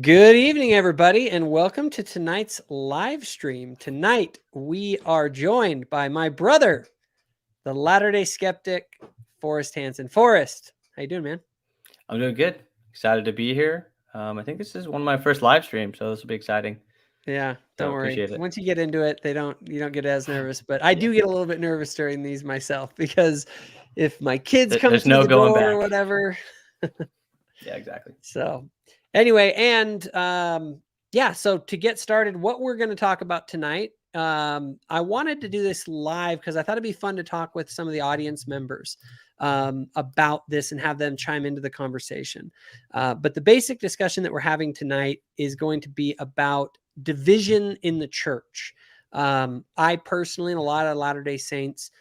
Good evening, everybody, and welcome to tonight's live stream. Tonight, we are joined by my brother, the Latter-day Skeptic, Forrest Hansen. Forrest, how you doing, man? I'm doing good. Excited to be here. I think this is one of my first live streams, so this will be exciting. Yeah, don't worry. Appreciate it. Once you get into it, you don't get as nervous. But I do get a little bit nervous during these myself because if my kids come There's through no the going door or back. whatever. Yeah, exactly. So anyway, and yeah, so to get started, what we're going to talk about tonight, I wanted to do this live because I thought it'd be fun to talk with some of the audience members about this and have them chime into the conversation. But the basic discussion that we're having tonight is going to be about division in the church. I personally, and a lot of Latter-day Saints,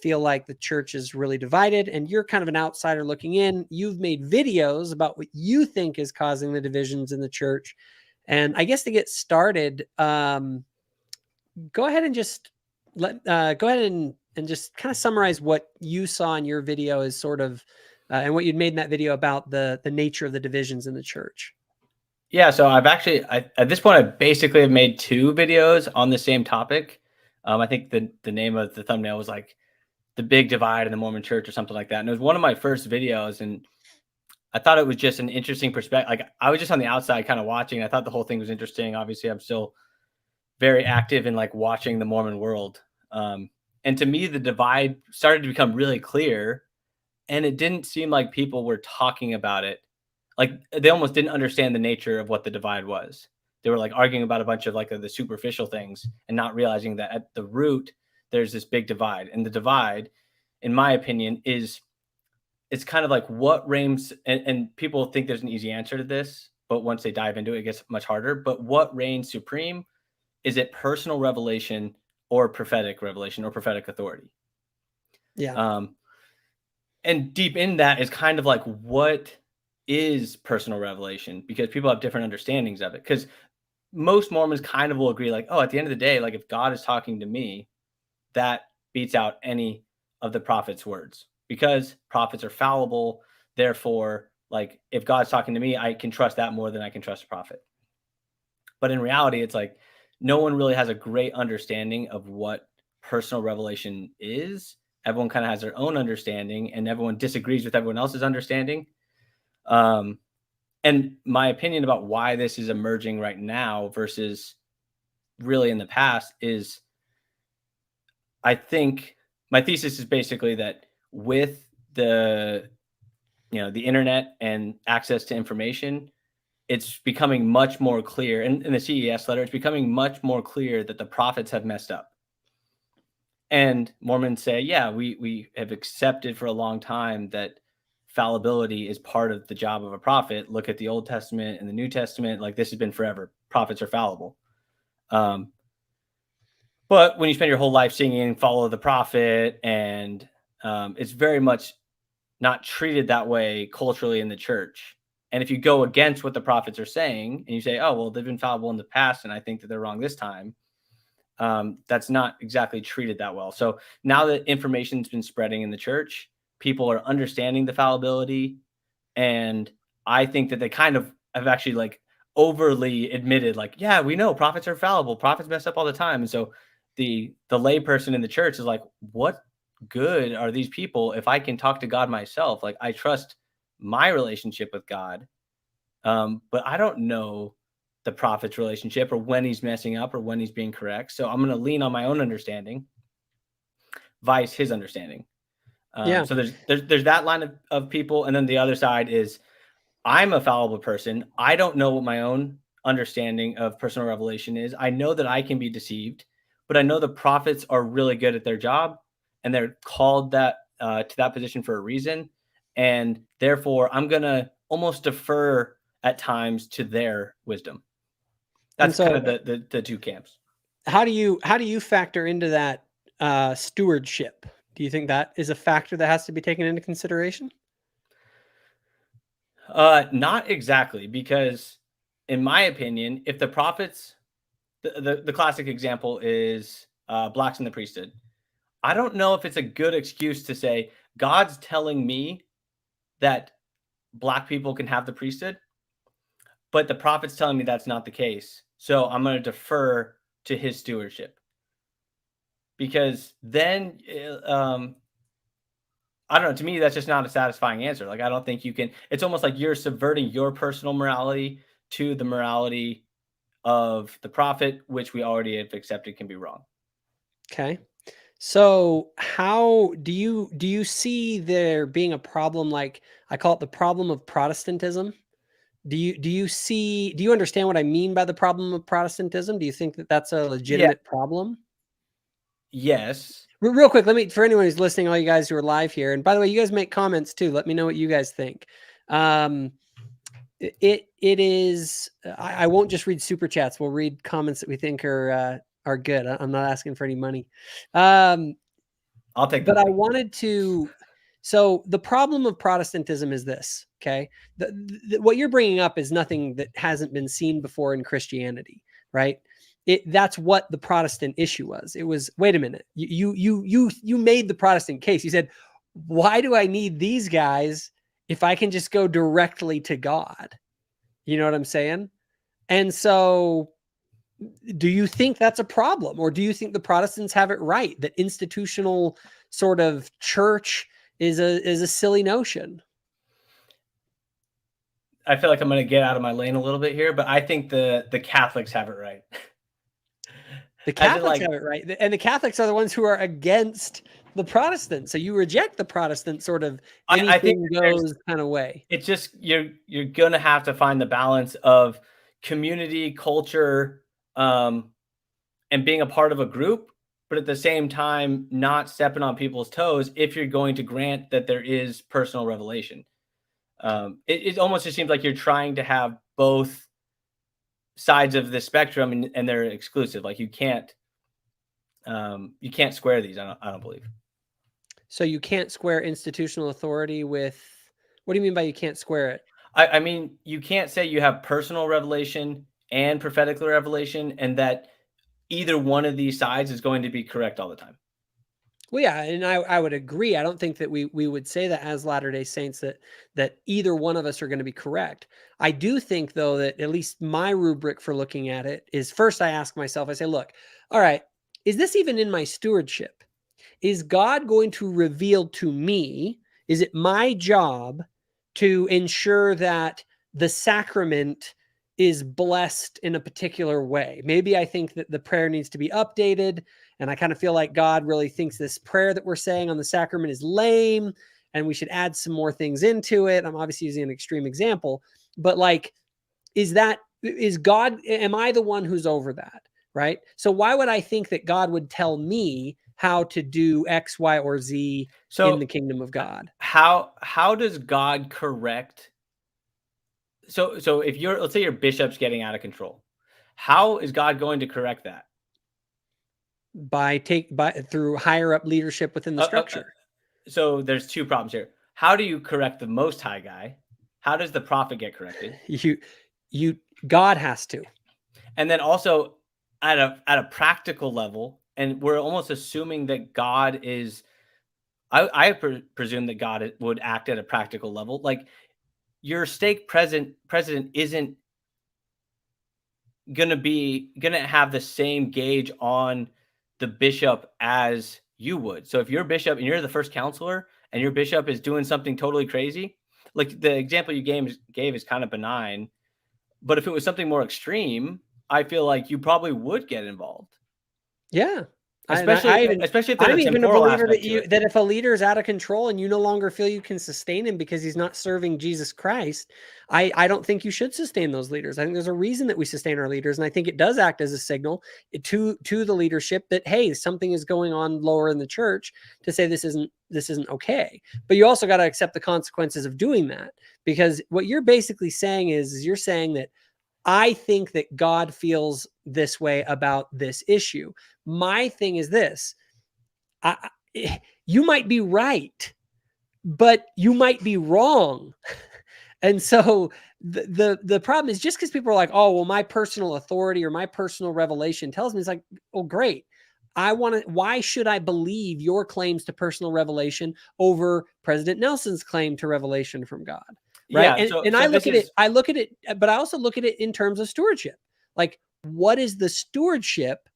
feel like the church is really divided, and you're kind of an outsider looking in. You've made videos about what you think is causing the divisions in the church. And I guess to get started, go ahead and just go ahead and just kind of summarize what you saw in your video as sort of and what you'd made in that video about the nature of the divisions in the church. Yeah, so I've actually at this point I basically have made 2 videos on the same topic. I think the name of the thumbnail was like "The Big Divide in the Mormon Church" or something like that. And it was one of my first videos, and I thought it was just an interesting perspective. Like I was just on the outside kind of watching. I thought the whole thing was interesting. Obviously, I'm still very active in like watching the Mormon world. And to me, the divide started to become really clear, and it didn't seem like people were talking about it. Like they almost didn't understand the nature of what the divide was. They were like arguing about a bunch of like the superficial things and not realizing that at the root, there's this big divide. And the divide, in my opinion, it's kind of like what reigns, and people think there's an easy answer to this, but once they dive into it, it gets much harder. But what reigns supreme? Is it personal revelation or prophetic revelation or prophetic authority? Yeah. And deep in that is kind of like what is personal revelation, because people have different understandings of it. Because most Mormons kind of will agree, like, oh, at the end of the day, like if God is talking to me, that beats out any of the prophet's words, because prophets are fallible. Therefore, like if God's talking to me, I can trust that more than I can trust a prophet. But in reality, it's like no one really has a great understanding of what personal revelation is. Everyone kind of has their own understanding, and everyone disagrees with everyone else's understanding. And my opinion about why this is emerging right now versus really in the past is, I think my thesis is basically that with the internet and access to information, it's becoming much more clear. And in the CES letter, it's becoming much more clear that the prophets have messed up. And Mormons say, yeah, we have accepted for a long time that fallibility is part of the job of a prophet. Look at the Old Testament and the New Testament. Like this has been forever. Prophets are fallible. But when you spend your whole life singing "Follow the Prophet," and it's very much not treated that way culturally in the church. And if you go against what the prophets are saying and you say, oh, well, they've been fallible in the past, and I think that they're wrong this time, that's not exactly treated that well. So now that information's been spreading in the church, people are understanding the fallibility. And I think that they kind of have actually like overly admitted, like, yeah, we know prophets are fallible. Prophets mess up all the time. And so the lay person in the church is like, what good are these people if I can talk to God myself? Like I trust my relationship with God, but I don't know the prophet's relationship or when he's messing up or when he's being correct. So I'm going to lean on my own understanding, vice his understanding. Yeah. So there's that line of people, and then the other side is I'm a fallible person. I don't know what my own understanding of personal revelation is. I know that I can be deceived, but I know the prophets are really good at their job, and they're called that to that position for a reason. And therefore, I'm gonna almost defer at times to their wisdom. That's kind of the 2 camps. How do you factor into that stewardship? Do you think that is a factor that has to be taken into consideration? Not exactly, because in my opinion, if the prophets, the classic example is blacks in the priesthood. I don't know if it's a good excuse to say God's telling me that black people can have the priesthood. but the prophet's telling me that's not the case. So I'm going to defer to his stewardship. Because then, I don't know, to me, that's just not a satisfying answer. Like, I don't think you can, it's almost like you're subverting your personal morality to the morality of the prophet, which we already have accepted can be wrong. Okay. So how do you see there being a problem? Like, I call it the problem of Protestantism. Do you understand what I mean by the problem of Protestantism? Do you think that that's a legitimate problem? Yes. Real quick, for anyone who's listening, all you guys who are live here, and by the way, you guys make comments too. Let me know what you guys think. It is. I won't just read super chats. We'll read comments that we think are good. I'm not asking for any money. I'll take. But I wanted to. So the problem of Protestantism is this. Okay, what you're bringing up is nothing that hasn't been seen before in Christianity, right? That's what the Protestant issue was. It was, wait a minute, you made the Protestant case. You said, why do I need these guys if I can just go directly to God? You know what I'm saying? And so do you think that's a problem, or do you think the Protestants have it right, that institutional sort of church is a silly notion? I feel like I'm going to get out of my lane a little bit here, but I think the Catholics have it right. The Catholics have it right. And the Catholics are the ones who are against the Protestants. So you reject the Protestant sort of anything I think goes kind of way. It's just, you're going to have to find the balance of community, culture, and being a part of a group, but at the same time, not stepping on people's toes if you're going to grant that there is personal revelation. It almost just seems like you're trying to have both sides of the spectrum, and they're exclusive. Like, you can't square these. I don't believe. So you can't square institutional authority with, what do you mean by you can't square it? I mean, you can't say you have personal revelation and prophetic revelation, and that either one of these sides is going to be correct all the time. Well, yeah, and I would agree. I don't think that we would say that as Latter-day Saints that either one of us are going to be correct. I do think, though, that at least my rubric for looking at it is, first I ask myself, I say, look, all right, is this even in my stewardship? Is God going to reveal to me? Is it my job to ensure that the sacrament is blessed in a particular way? Maybe I think that the prayer needs to be updated, and I kind of feel like God really thinks this prayer that we're saying on the sacrament is lame, and we should add some more things into it. I'm obviously using an extreme example, but like, is God, am I the one who's over that? Right? So why would I think that God would tell me how to do X, Y, or Z in the kingdom of God? How does God correct? So if let's say your bishop's getting out of control, how is God going to correct that? Through higher up leadership within the structure. So there's two problems here. How do you correct the Most High guy? How does the prophet get corrected? God has to. And then also at a practical level, and we're almost assuming that God is, I presume that God would act at a practical level. Like, your stake president isn't gonna have the same gauge on the bishop as you would. So if you're a bishop and you're the first counselor and your bishop is doing something totally crazy, like the example you gave is kind of benign, but if it was something more extreme, I feel like you probably would get involved. Yeah. Especially if there's I'm a even a temporal believer aspect that if a leader is out of control and you no longer feel you can sustain him because he's not serving Jesus Christ, I don't think you should sustain those leaders. I think there's a reason that we sustain our leaders, and I think it does act as a signal to the leadership that, hey, something is going on lower in the church, to say this isn't okay. But you also got to accept the consequences of doing that, because what you're basically saying is you're saying that I think that God feels this way about this issue. My thing is this: you might be right, but you might be wrong. And so the problem is, just because people are like, oh, well, my personal authority or my personal revelation tells me, it's like, oh, great. Why should I believe your claims to personal revelation over President Nelson's claim to revelation from God? right? Yeah. And I look at it, but I also look at it in terms of stewardship. Like, what is the stewardship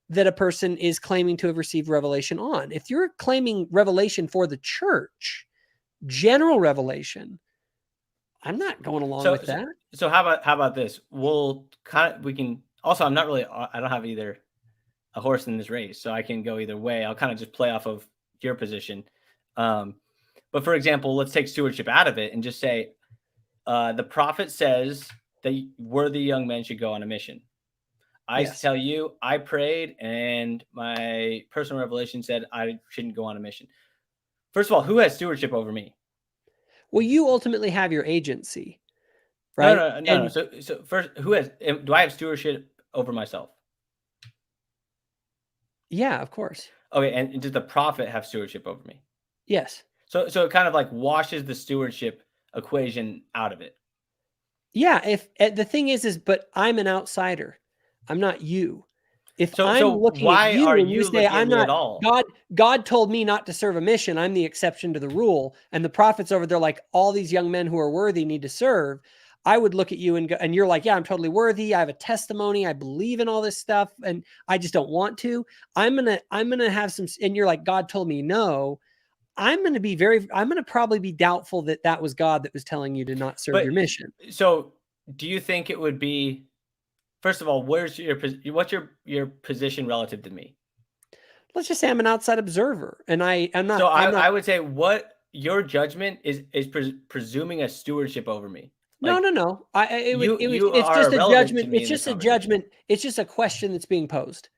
that a person is claiming to have received revelation on? If you're claiming revelation for the church, general revelation, I'm not going along with that. So how about this? We can also, I don't have either a horse in this race, so I can go either way. I'll kind of just play off of your position. But for example, let's take stewardship out of it and just say, the prophet says that worthy young men should go on a mission. I tell you, I prayed and my personal revelation said I shouldn't go on a mission. First of all, who has stewardship over me? Well, you ultimately have your agency, right? No. So first, do I have stewardship over myself? Yeah, of course. Okay, and does the prophet have stewardship over me? Yes. So it kind of like washes the stewardship equation out of it. Yeah, if the thing is, but I'm an outsider. I'm not you. If I'm looking at you and you say I'm not, God told me not to serve a mission, I'm the exception to the rule, and the prophets over there, like, all these young men who are worthy need to serve, I would look at you and go, and you're like, yeah, I'm totally worthy. I have a testimony. I believe in all this stuff, and I just don't want to. I'm gonna have some, and you're like, God told me no. I'm going to probably be doubtful that that was God that was telling you to not serve your mission. So do you think it would be, first of all, what's your position relative to me? Let's just say I'm an outside observer, and I'm not. So I'm not, I would say what your judgment is presuming a stewardship over me. Like, no. It's just a judgment. It's just a judgment. It's just a question that's being posed.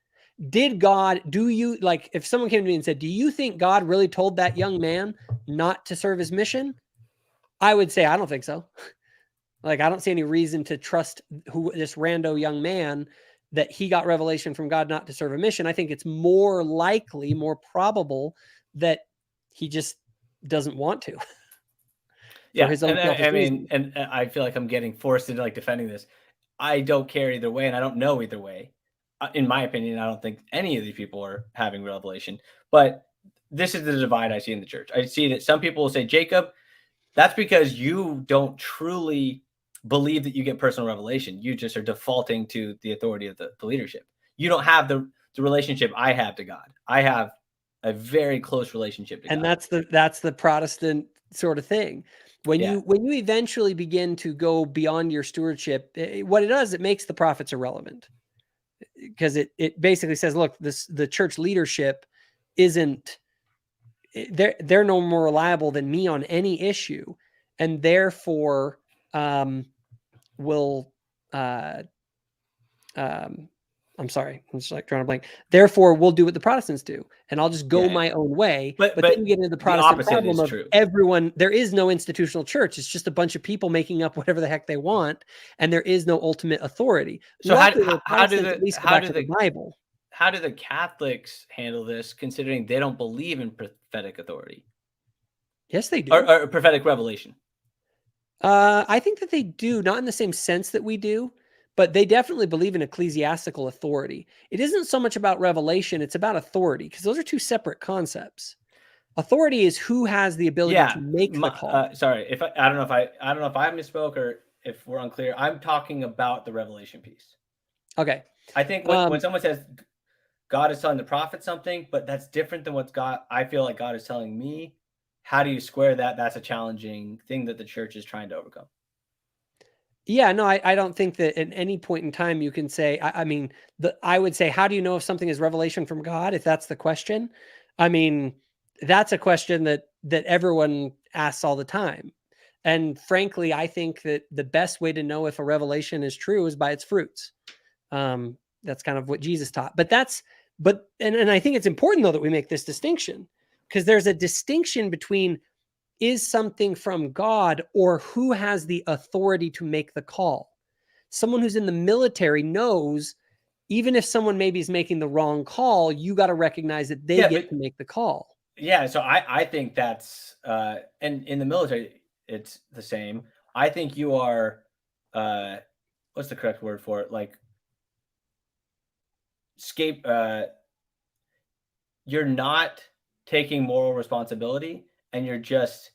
If someone came to me and said, do you think God really told that young man not to serve his mission? I would say, I don't think so. Like, I don't see any reason to trust this rando young man that he got revelation from God not to serve a mission. I think it's more likely, more probable that he just doesn't want to. Yeah, and I feel like I'm getting forced into like defending this. I don't care either way, and I don't know either way. In my opinion, I don't think any of these people are having revelation. But this is the divide I see in the church. I see that some people will say, Jacob, that's because you don't truly believe that you get personal revelation. You just are defaulting to the authority of the leadership. You don't have the relationship I have to God. I have a very close relationship to God. And that's the Protestant sort of thing. When you eventually begin to go beyond your stewardship, what it does, it makes the prophets irrelevant. Because it basically says, look, the church leadership isn't, they're no more reliable than me on any issue, and therefore will I'm sorry, I'm just like drawing a blank. Therefore, we'll do what the Protestants do, and I'll just go my own way. But then you get into the Protestant problem of everyone. There is no institutional church. It's just a bunch of people making up whatever the heck they want, and there is no ultimate authority. So how do the Bible? How do the Catholics handle this, considering they don't believe in prophetic authority? Yes, they do. Or prophetic revelation. I think that they do, not in the same sense that we do. But they definitely believe in ecclesiastical authority. It isn't so much about revelation, it's about authority, because those are two separate concepts. Authority is who has the ability to make the call. Sorry, I don't know if I misspoke or if we're unclear. I'm talking about the revelation piece. Okay. I think when someone says God is telling the prophet something, but that's different than I feel like God is telling me, how do you square that? That's a challenging thing that the church is trying to overcome. Yeah, no, I don't think that at any point in time you can say, I would say, how do you know if something is revelation from God? If that's the question, that's a question that everyone asks all the time. And frankly, I think that the best way to know if a revelation is true is by its fruits. That's kind of what Jesus taught. But I think it's important though that we make this distinction, because there's a distinction between is something from God or who has the authority to make the call. Someone who's in the military knows, even if someone maybe is making the wrong call, you got to recognize that they get to make the call. Yeah. So I think that's, and in the military, it's the same. I think you are, what's the correct word for it? Like you're not taking moral responsibility, and you're just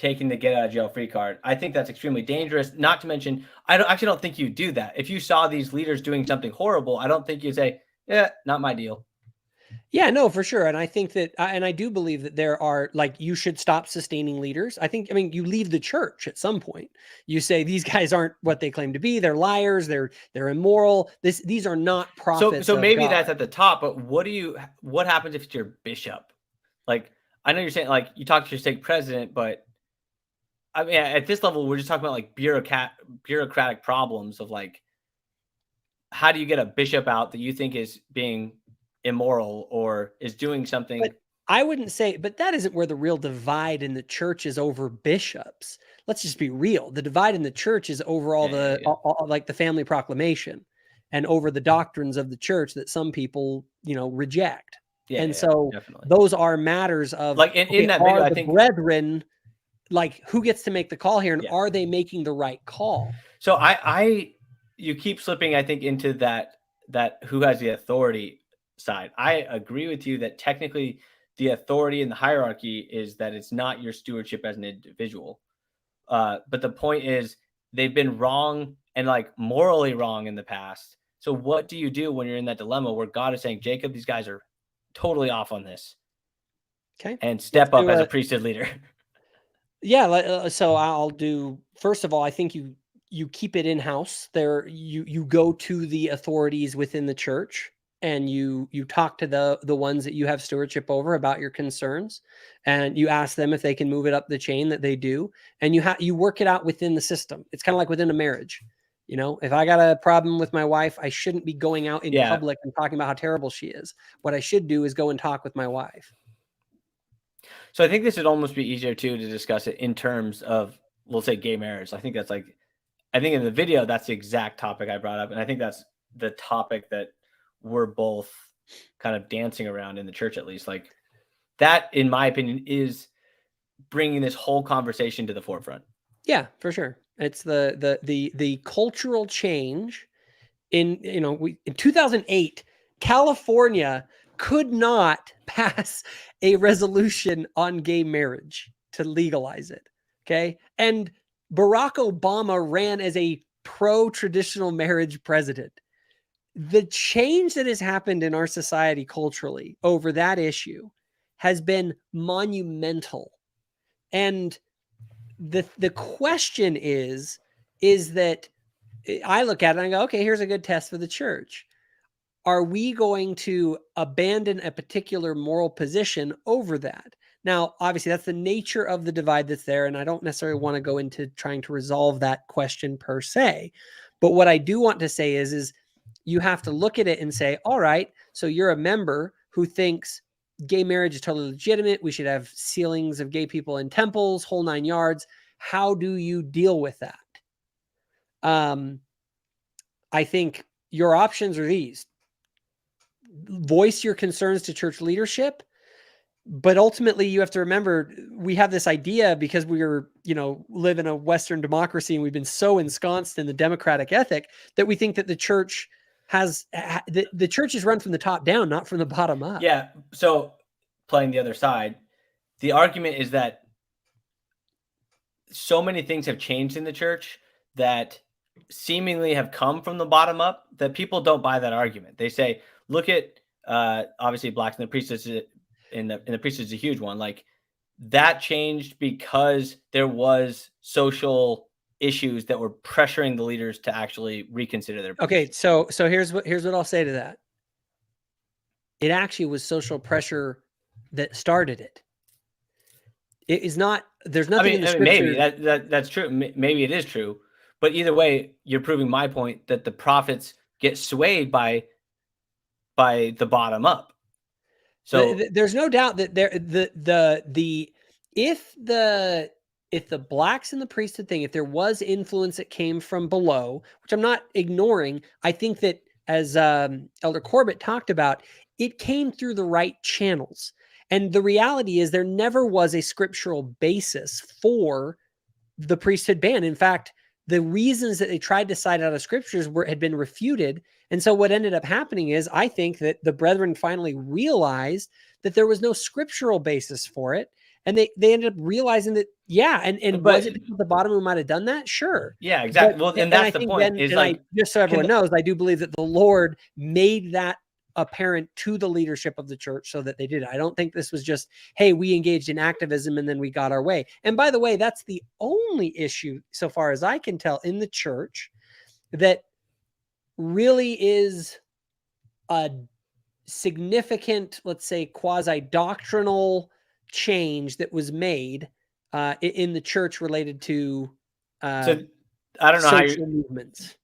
taking the get out of jail free card. I think that's extremely dangerous. Not to mention, I actually don't think you do that. If you saw these leaders doing something horrible, I don't think you'd say, yeah, not my deal. Yeah, no, for sure. And I think that, and I do believe that there are, like, you should stop sustaining leaders. I mean, you leave the church at some point. You say, these guys aren't what they claim to be. They're liars. They're immoral. These are not prophets. So maybe God. that's at the top, but what happens if it's your bishop? Like, I know you're saying, like, you talk to your stake president, but I mean, at this level, we're just talking about like bureaucratic problems of like, how do you get a bishop out that you think is being immoral or is doing something? But I wouldn't say, but that isn't where the real divide in the church is over bishops. Let's just be real. The divide in the church is over all like the family proclamation and over the doctrines of the church that some people, reject. So definitely. Those are matters of, like in that video, I think brethren, like, who gets to make the call here, and are they making the right call? So you keep slipping, I think, into that who has the authority side. I agree with you that technically the authority in the hierarchy is that it's not your stewardship as an individual. But the point is, they've been wrong and like morally wrong in the past. So what do you do when you're in that dilemma where God is saying, Jacob, these guys are totally off on this? Okay. And step up as a priesthood leader. Yeah. So I'll do, first of all, I think you keep it in-house there. You go to the authorities within the church and you talk to the ones that you have stewardship over about your concerns, and you ask them if they can move it up the chain that they do. And you work it out within the system. It's kind of like within a marriage. If I got a problem with my wife, I shouldn't be going out in public and talking about how terrible she is. What I should do is go and talk with my wife. So I think this would almost be easier too to discuss it in terms of, we'll say, gay marriage. I think in the video, that's the exact topic I brought up. And I think that's the topic that we're both kind of dancing around in the church, at least. Like, that, in my opinion, is bringing this whole conversation to the forefront. Yeah, for sure. It's the cultural change in 2008, California could not pass a resolution on gay marriage to legalize it. Okay. And Barack Obama ran as a pro-traditional marriage president. The change that has happened in our society culturally over that issue has been monumental. And the question is that I look at it and I go, okay, here's a good test for the church. Are we going to abandon a particular moral position over that? Now, obviously, that's the nature of the divide that's there, and I don't necessarily want to go into trying to resolve that question per se. But what I do want to say is you have to look at it and say, all right, so you're a member who thinks gay marriage is totally legitimate. We should have sealings of gay people in temples, whole 9 yards. How do you deal with that? I think your options are these. Voice your concerns to church leadership, but ultimately you have to remember, we have this idea because live in a Western democracy and we've been so ensconced in the democratic ethic that we think that the church the church is run from the top down, not from the bottom up. Yeah. So playing the other side, the argument is that so many things have changed in the church that seemingly have come from the bottom up that people don't buy that argument. They say, look at obviously blacks in the priesthood, in the priesthood is a huge one. Like, that changed because there was social issues that were pressuring the leaders to actually reconsider their position. Okay, so here's what I'll say to that. It actually was social pressure that started it. It is not. There's nothing in the scripture. Maybe that's true. Maybe it is true. But either way, you're proving my point that the prophets get swayed by the bottom up. So there's no doubt that if the blacks in the priesthood thing, if there was influence that came from below, which I'm not ignoring, I think that, as Elder Corbett talked about, it came through the right channels. And the reality is there never was a scriptural basis for the priesthood ban. In fact, the reasons that they tried to cite out of scriptures had been refuted. And so what ended up happening is, I think that the brethren finally realized that there was no scriptural basis for it. And they ended up realizing that, yeah. And was it people at the bottom who might have done that? Sure. Yeah, exactly. But, Well, and that's the point. Is like, just so everyone knows, I do believe that the Lord made that apparent to the leadership of the church so that they did it. I don't think this was just, hey, we engaged in activism and then we got our way. And by the way, that's the only issue, so far as I can tell, in the church that really is a significant, let's say, quasi-doctrinal change that was made in the church related to so I don't know how social movements.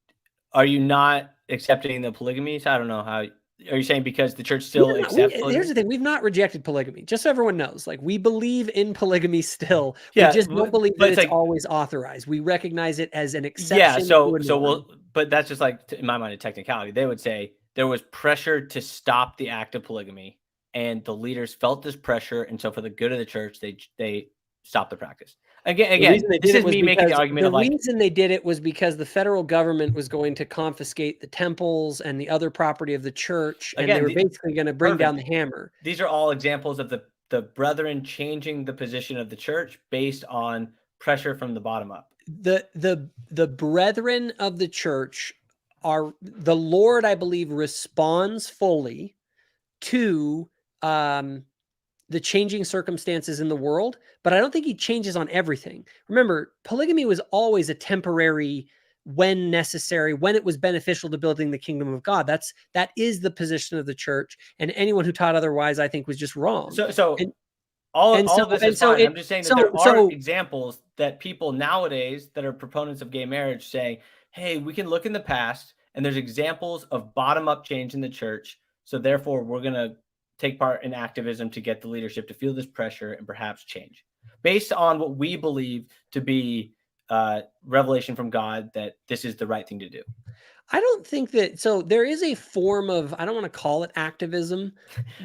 Are you not accepting the polygamy? So I don't know how. Are you saying because the church still accepts polygamy? Here's the thing. We've not rejected polygamy. Just so everyone knows, like, we believe in polygamy still. Yeah, we just don't believe that it's like, always authorized. We recognize it as an exception. Yeah. So but that's just like, in my mind, a technicality. They would say there was pressure to stop the act of polygamy, and the leaders felt this pressure, and so for the good of the church, they stopped the practice. Again, this is me making the argument of like, the reason they did it was because the federal government was going to confiscate the temples and the other property of the church, and they were basically going to bring down the hammer. These are all examples of the brethren changing the position of the church based on pressure from the bottom up. The brethren of the church are, the Lord, I believe, responds fully to the changing circumstances in the world, but I don't think he changes on everything. Remember, polygamy was always a temporary, when necessary, when it was beneficial to building the kingdom of God. That is the position of the church, and anyone who taught otherwise, I think, was just wrong. All of this is fine. I'm just saying that there are examples that people nowadays that are proponents of gay marriage say, hey, we can look in the past, and there's examples of bottom-up change in the church, so therefore we're going to take part in activism to get the leadership to feel this pressure and perhaps change based on what we believe to be revelation from God, that this is the right thing to do. I don't think that. So there is a form of, I don't want to call it activism,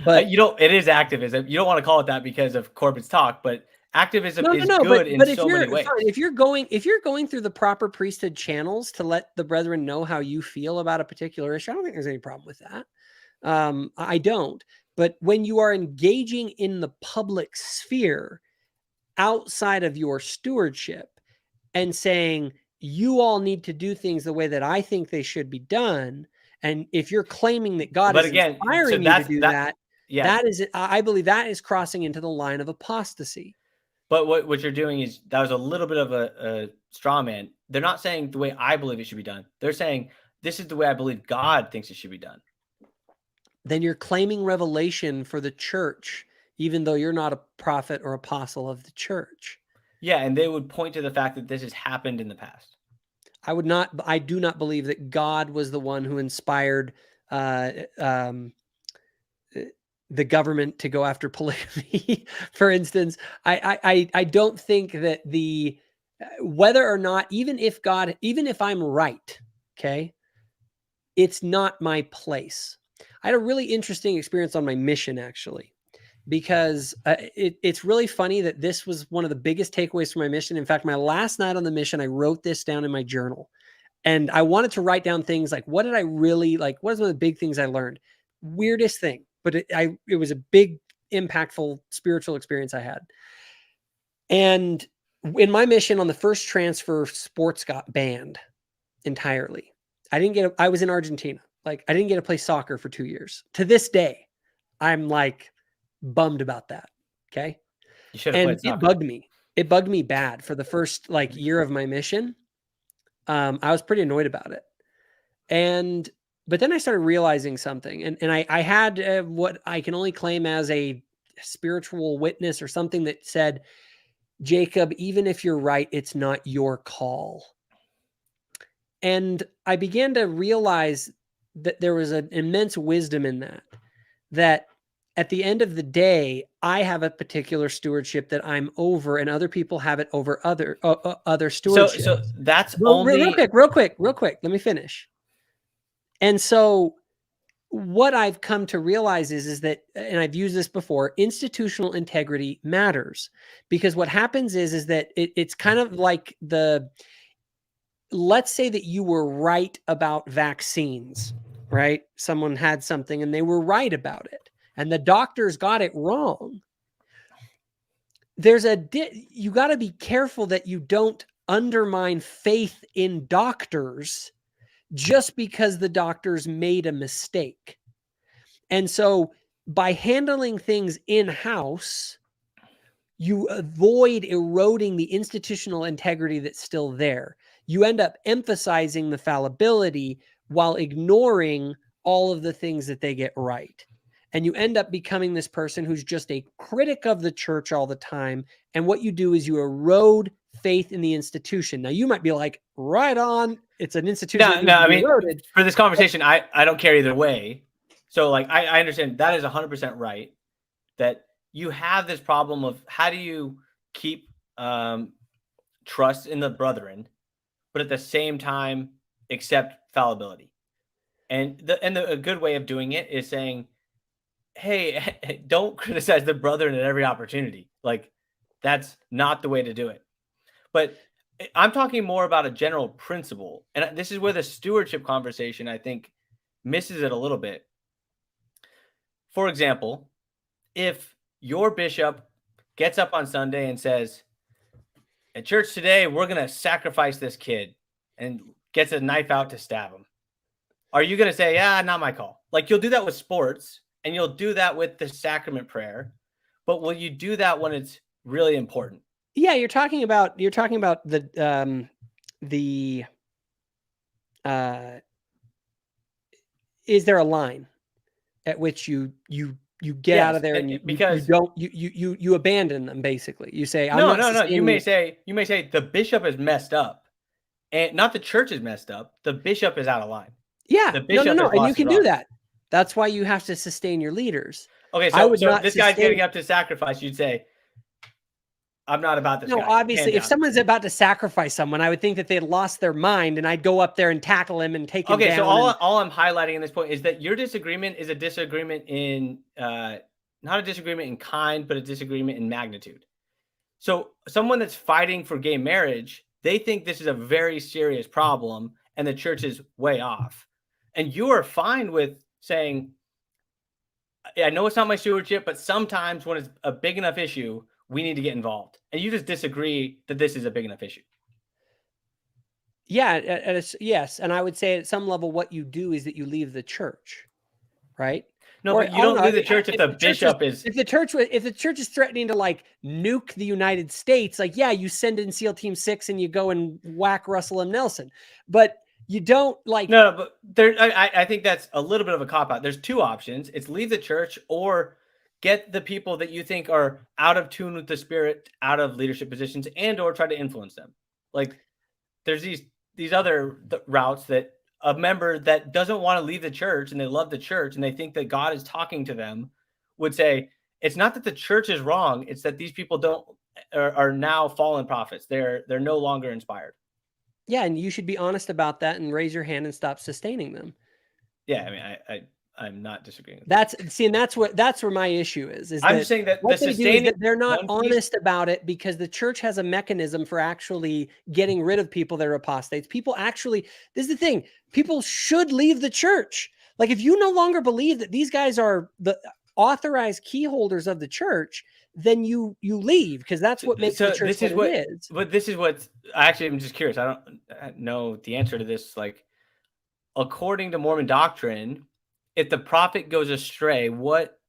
but it is activism. You don't want to call it that because of Corbin's talk, but activism is good in so many ways. If you're going through the proper priesthood channels to let the brethren know how you feel about a particular issue, I don't think there's any problem with that. I don't. But when you are engaging in the public sphere outside of your stewardship and saying, you all need to do things the way that I think they should be done, and if you're claiming that God is inspiring you to do that, I believe that is crossing into the line of apostasy. But what you're doing is, that was a little bit of a straw man. They're not saying the way I believe it should be done. They're saying this is the way I believe God thinks it should be done. Then you're claiming revelation for the church, even though you're not a prophet or apostle of the church. Yeah, and they would point to the fact that this has happened in the past. I do not believe that God was the one who inspired the government to go after polygamy. For instance, I don't think that whether or not, even if I'm right, okay, it's not my place. I had a really interesting experience on my mission, actually, because it's really funny that this was one of the biggest takeaways from my mission. In fact, my last night on the mission, I wrote this down in my journal, and I wanted to write down things like, what did I really like? What is one of the big things I learned? Weirdest thing, but it was a big, impactful spiritual experience I had. And in my mission on the first transfer, sports got banned entirely. I was in Argentina. Like, I didn't get to play soccer for 2 years. To this day, I'm like bummed about that. Okay. You should have played soccer. It bugged me. It bugged me bad for the first year of my mission. I was pretty annoyed about it. But then I started realizing something, and I had what I can only claim as a spiritual witness or something that said, Jacob, even if you're right, it's not your call. And I began to realize that there was an immense wisdom in that at the end of the day, I have a particular stewardship that I'm over, and other people have it over other stewardships. So that's real quick. Let me finish. And so what I've come to realize is that, and I've used this before, institutional integrity matters, because what happens is that it's kind of like let's say that you were right about vaccines, right? Someone had something and they were right about it, and the doctors got it wrong. you got to be careful that you don't undermine faith in doctors just because the doctors made a mistake. And so by handling things in-house, you avoid eroding the institutional integrity that's still there. You end up emphasizing the fallibility while ignoring all of the things that they get right. And you end up becoming this person who's just a critic of the church all the time. And what you do is you erode faith in the institution. Now, you might be like, right on, it's an institution. No, I mean, eroded. For this conversation, I don't care either way. So, like, I understand that is 100% right, that you have this problem of how do you keep trust in the brethren, but at the same time accept fallibility. And a good way of doing it is saying, hey, don't criticize the brethren at every opportunity. Like, that's not the way to do it. But I'm talking more about a general principle. And this is where the stewardship conversation, I think, misses it a little bit. For example, if your bishop gets up on Sunday and says, at church today, we're going to sacrifice this kid, and gets a knife out to stab him, are you going to say, yeah, not my call? Like, you'll do that with sports, and you'll do that with the sacrament prayer, but will you do that when it's really important? Yeah, you're talking about the is there a line at which you get out of there and you abandon them, basically? You say, no. You may say the bishop is messed up, and not the church is messed up. The bishop is out of line. Yeah, no, and you can do that. That's why you have to sustain your leaders. Okay, so this guy's getting up to sacrifice. You'd say, I'm not about this. No, obviously, if someone's about to sacrifice someone, I would think that they'd lost their mind, and I'd go up there and tackle him and take him down. Okay, so all I'm highlighting in this point is that your disagreement is a disagreement in not a disagreement in kind, but a disagreement in magnitude. So someone that's fighting for gay marriage, they think this is a very serious problem, and the church is way off. And you are fine with saying, I know it's not my stewardship, but sometimes when it's a big enough issue, we need to get involved. And you just disagree that this is a big enough issue. Yeah, yes. And I would say at some level, what you do is that you leave the church, right? No, but you don't leave the church if the bishop is... If the church is threatening to, like, nuke the United States, like, yeah, you send in SEAL Team 6 and you go and whack Russell M. Nelson. But you don't, like... No, but I think that's a little bit of a cop-out. There's two options. It's leave the church or get the people that you think are out of tune with the spirit out of leadership positions, and or try to influence them. Like, there's these other routes that a member that doesn't want to leave the church and they love the church and they think that God is talking to them would say, it's not that the church is wrong. It's that these people are now fallen prophets. They're no longer inspired. Yeah. And you should be honest about that and raise your hand and stop sustaining them. Yeah. I mean, I'm not disagreeing with that. That's where my issue is I'm just saying that they're not honest about it, because the church has a mechanism for actually getting rid of people that are apostates. People actually, this is the thing, people should leave the church. Like, if you no longer believe that these guys are the authorized key holders of the church, then you leave, because that's what makes the church what it is. But this is what actually, I'm just curious. I don't know the answer to this. Like, according to Mormon doctrine, if the prophet goes astray, what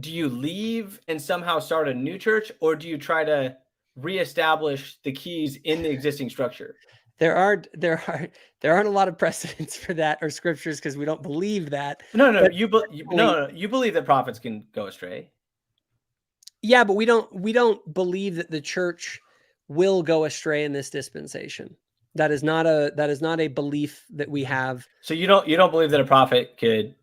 do you leave and somehow start a new church, or do you try to reestablish the keys in the existing structure? There aren't a lot of precedents for that or scriptures, because we don't believe that. No, you believe that prophets can go astray. Yeah, but we don't believe that the church will go astray in this dispensation. That is not a belief that we have. So you don't believe that a prophet could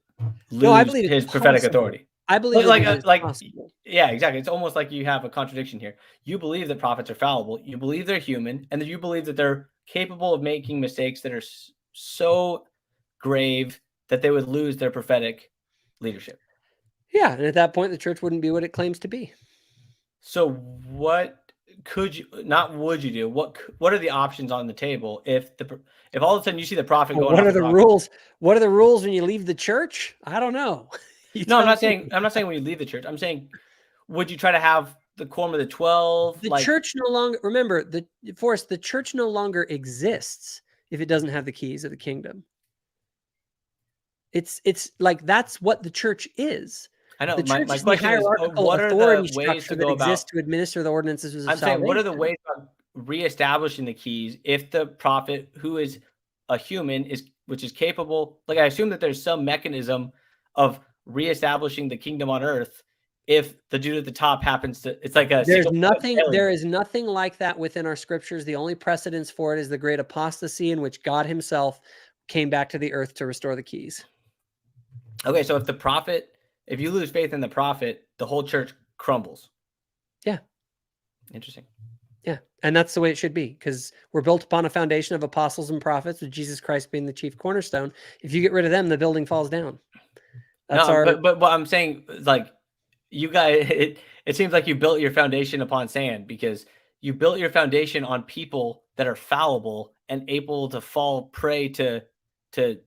lose his prophetic authority? I believe possible. Yeah, exactly. It's almost like you have a contradiction here. You believe that prophets are fallible. You believe they're human, and that you believe that they're capable of making mistakes that are so grave that they would lose their prophetic leadership. Yeah, and at that point, the church wouldn't be what it claims to be. So what would you do? What are the options on the table if all of a sudden you see the prophet going? What are the rules? What are the rules when you leave the church? I don't know. No, I'm not saying when you leave the church. I'm saying, would you try to have the quorum of the 12. The church no longer, remember, Forrest, the church no longer exists if it doesn't have the keys of the kingdom. It's like that's what the church is. I know. The church My is the question is, hierarchical what are authority the ways structure to that go exists about? to administer the ordinances of I'm salvation. saying, what are the ways of reestablishing the keys if the prophet, who is a human, which is capable? Like, I assume that there's some mechanism of reestablishing the kingdom on earth if the dude at the top happens to. It's like a there is nothing like that within our scriptures. The only precedence for it is the great apostasy, in which God himself came back to the earth to restore the keys. Okay, so if you lose faith in the prophet, the whole church crumbles. Yeah. Interesting. Yeah. And that's the way it should be, because we're built upon a foundation of apostles and prophets, with Jesus Christ being the chief cornerstone. If you get rid of them, the building falls down. That's but what I'm saying is, like, you guys, it seems like you built your foundation upon sand, because you built your foundation on people that are fallible and able to fall prey to the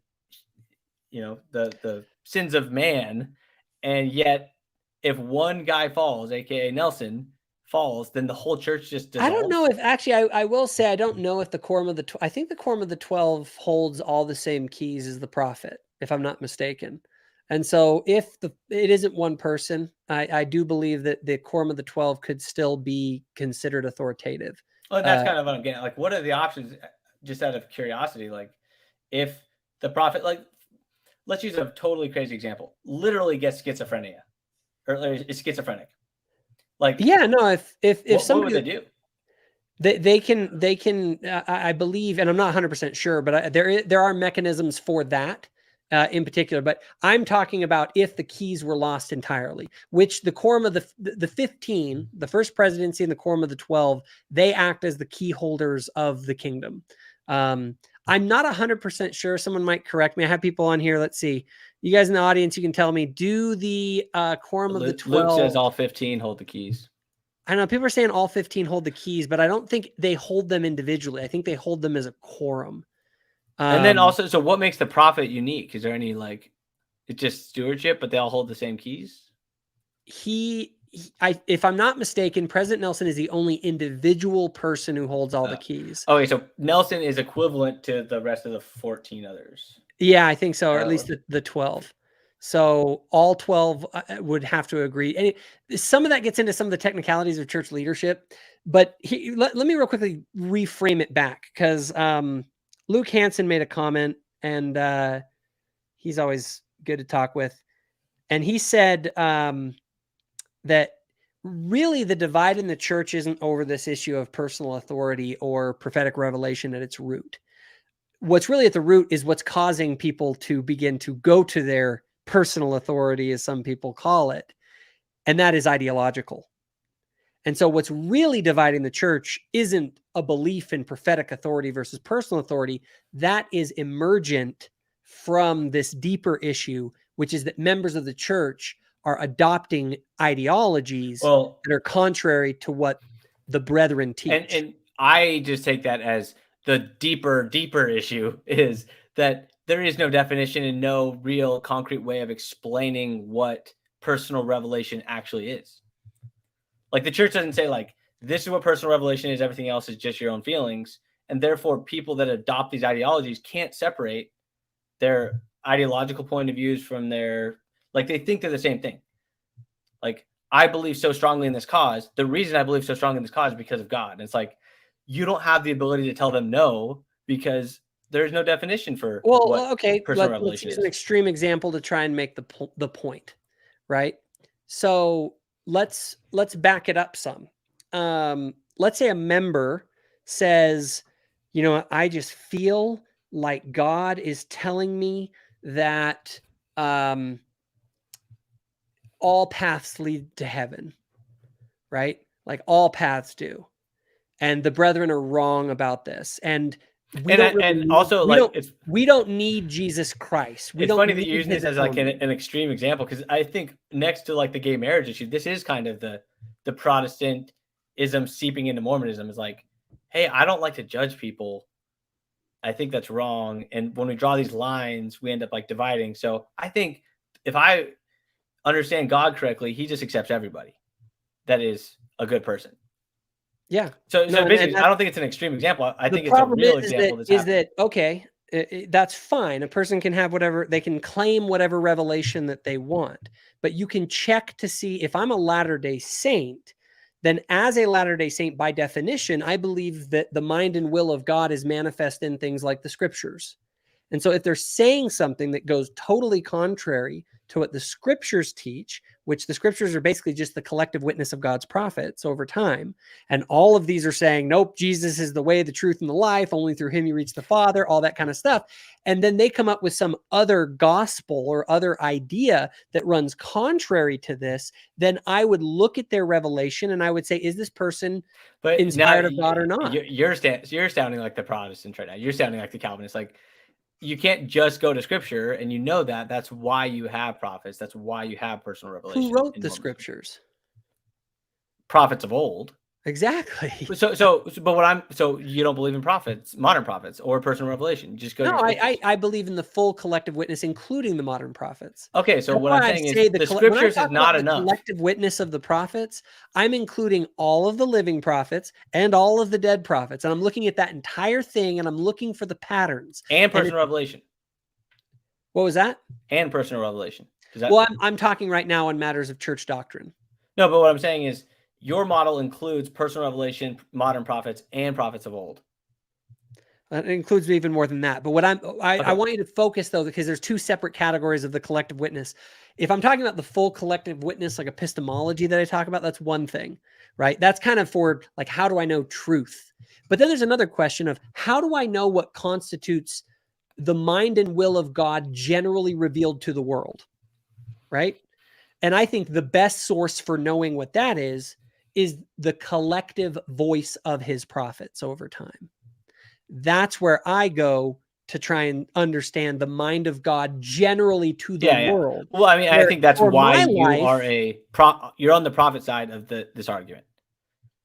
sins of man. And yet, if one guy falls, aka Nelson, falls, then the whole church just dissolves. I don't know if actually, I will say, I don't know if the quorum of I think the quorum of the 12 holds all the same keys as the prophet, if I'm not mistaken. And so if it isn't one person, I do believe that the quorum of the 12 could still be considered authoritative. Well, that's kind of what I'm getting. Like, what are the options, just out of curiosity? Like, if the prophet, like, let's use a totally crazy example, literally gets schizophrenia, or is schizophrenic. Like, yeah, no, if somebody, what would they do? They can, I believe, and I'm not 100% sure, but there are mechanisms for that in particular. But I'm talking about if the keys were lost entirely, which the quorum of the 15, the first presidency, and the quorum of the 12, they act as the key holders of the kingdom. I'm not 100% sure. Someone might correct me. I have people on here. Let's see. You guys in the audience, you can tell me, do the quorum of the 12... Luke says all 15 hold the keys. I know people are saying all 15 hold the keys, but I don't think they hold them individually. I think they hold them as a quorum. And then also, so what makes the prophet unique? Is there any, like, it's just stewardship, but they all hold the same keys? If I'm not mistaken, President Nelson is the only individual person who holds all the keys. Okay, so Nelson is equivalent to the rest of the 14 others. Yeah, I think so, or at least the 12. So all 12 would have to agree. And some of that gets into some of the technicalities of church leadership. But let me real quickly reframe it back, because Luke Hansen made a comment, and he's always good to talk with. And he said that really the divide in the church isn't over this issue of personal authority or prophetic revelation at its root. What's really at the root is what's causing people to begin to go to their personal authority, as some people call it, and that is ideological. And so what's really dividing the church isn't a belief in prophetic authority versus personal authority. That is emergent from this deeper issue, which is that members of the church are adopting ideologies that are contrary to what the brethren teach. And I just take that as the deeper issue is that there is no definition and no real concrete way of explaining what personal revelation actually is. Like, the church doesn't say, like, this is what personal revelation is, everything else is just your own feelings. And therefore, people that adopt these ideologies can't separate their ideological point of views from their, like, they think they're the same thing. Like, I believe so strongly in this cause. The reason I believe so strongly in this cause is because of God. And it's like, you don't have the ability to tell them no, because there's no definition for personal revelation. Let's use an extreme example to try and make the point, right? So let's back it up some. Let's say a member says, you know, I just feel like God is telling me that all paths lead to heaven, right? Like, all paths do. And the brethren are wrong about this. And we don't need Jesus Christ. It's funny that you're using this as like an extreme example, because I think next to, like, the gay marriage issue, this is kind of the Protestantism seeping into Mormonism. Is like, hey, I don't like to judge people. I think that's wrong. And when we draw these lines, we end up, like, dividing. So I think if I understand God correctly, he just accepts everybody that is a good person. Yeah. So No, basically, I don't think it's an extreme example. I think it's a problem real example that's happening. okay, that's fine. A person can have whatever, they can claim whatever revelation that they want, but you can check to see if I'm a Latter-day Saint, then as a Latter-day Saint, by definition, I believe that the mind and will of God is manifest in things like the Scriptures. And so if they're saying something that goes totally contrary to what the Scriptures teach, which the Scriptures are basically just the collective witness of God's prophets over time, and all of these are saying, nope, Jesus is the way, the truth, and the life, only through him you reach the Father, all that kind of stuff. And then they come up with some other gospel or other idea that runs contrary to this, then I would look at their revelation and I would say, is this person inspired of God or not? You're sounding like the Protestants right now. You're sounding like the Calvinists. Like, you can't just go to Scripture, and you know that. That's why you have prophets. That's why you have personal revelation. Who wrote the Scriptures? Prophets of old. Exactly. So you don't believe in prophets, modern prophets, or personal revelation? You just go. No, I believe in the full collective witness, including the modern prophets. Okay, so what I'm saying is the Scriptures is not enough. The collective witness of the prophets, I'm including all of the living prophets and all of the dead prophets, and I'm looking at that entire thing, and I'm looking for the patterns and personal revelation. What was that? And personal revelation. Well, I'm talking right now on matters of church doctrine. No, but what I'm saying is, your model includes personal revelation, modern prophets, and prophets of old. It includes even more than that. But what I want you to focus, though, because there's two separate categories of the collective witness. If I'm talking about the full collective witness, like epistemology that I talk about, that's one thing, right? That's kind of for like, how do I know truth? But then there's another question of how do I know what constitutes the mind and will of God generally revealed to the world, right? And I think the best source for knowing what that is the collective voice of his prophets over time. That's where I go to try and understand the mind of God generally to the world. Well, I mean, I think that's why you're on the prophet side of this argument.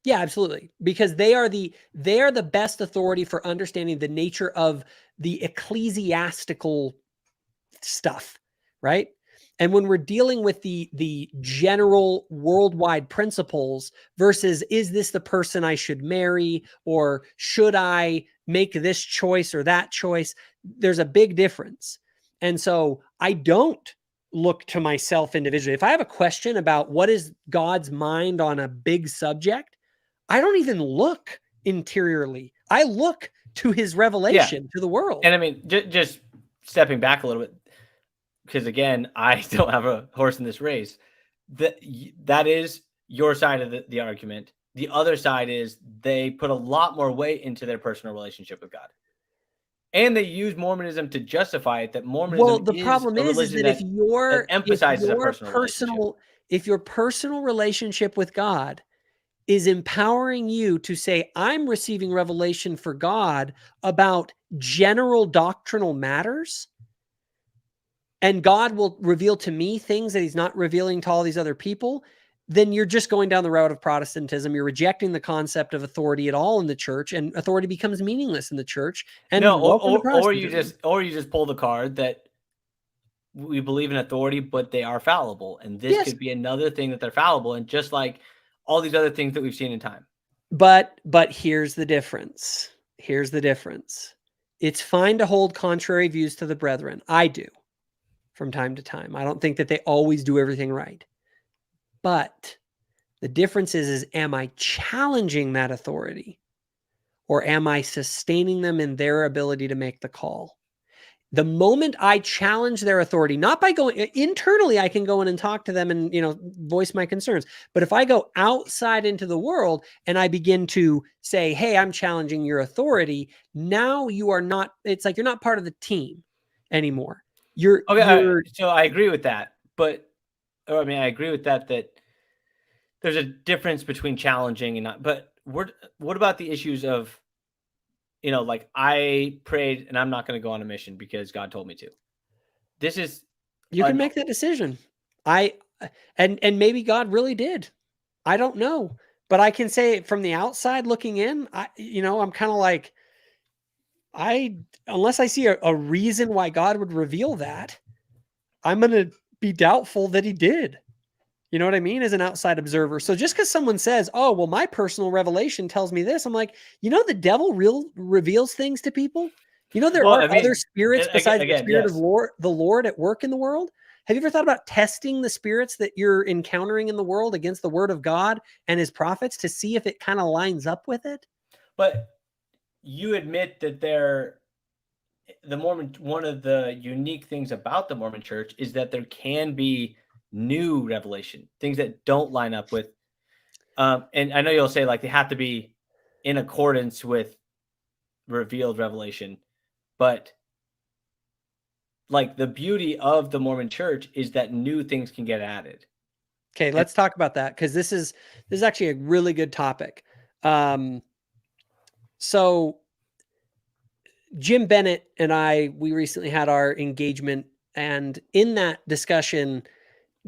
Yeah, absolutely. Because they are the best authority for understanding the nature of the ecclesiastical stuff, right? And when we're dealing with the general worldwide principles versus, is this the person I should marry, or should I make this choice or that choice? There's a big difference. And so I don't look to myself individually. If I have a question about what is God's mind on a big subject, I don't even look interiorly. I look to his revelation to the world. And I mean, just stepping back a little bit, because again, I don't have a horse in this race. That is your side of the argument. The other side is they put a lot more weight into their personal relationship with God. And they use Mormonism to justify it, that Mormonism the problem is that if your personal relationship with God is empowering you to say, I'm receiving revelation for God about general doctrinal matters, and God will reveal to me things that he's not revealing to all these other people, then you're just going down the road of Protestantism. You're rejecting the concept of authority at all in the church, and authority becomes meaningless in the church. And or you just pull the card that we believe in authority, but they are fallible. And this could be another thing that they're fallible. And just like all these other things that we've seen in time. But here's the difference. It's fine to hold contrary views to the brethren. I do. From time to time. I don't think that they always do everything right. But the difference is am I challenging that authority, or am I sustaining them in their ability to make the call? The moment I challenge their authority, not by going internally, I can go in and talk to them and, voice my concerns. But if I go outside into the world and I begin to say, hey, I'm challenging your authority, now it's like you're not part of the team anymore. So I agree with that, I agree with that there's a difference between challenging and not. But what about the issues of, like I prayed and I'm not going to go on a mission because God told me to. You can make that decision. And maybe God really did. I don't know, but I can say from the outside looking in, I'm kind of like, unless I see a reason why God would reveal that, I'm going to be doubtful that he did. You know what I mean? As an outside observer. So just because someone says, oh, well, my personal revelation tells me this, I'm like, the devil reveals things to people. There Well, are I mean, other spirits besides the again, spirit of yes. the Lord at work in the world. Have you ever thought about testing the spirits that you're encountering in the world against the word of God and his prophets to see if it kind of lines up with it? But you admit that one of the unique things about the Mormon church is that there can be new revelation, things that don't line up with, and I know you'll say like they have to be in accordance with revealed revelation, but like the beauty of the Mormon church is that new things can get added. Okay, let's talk about that because this is actually a really good topic. So Jim Bennett and we recently had our engagement, and in that discussion,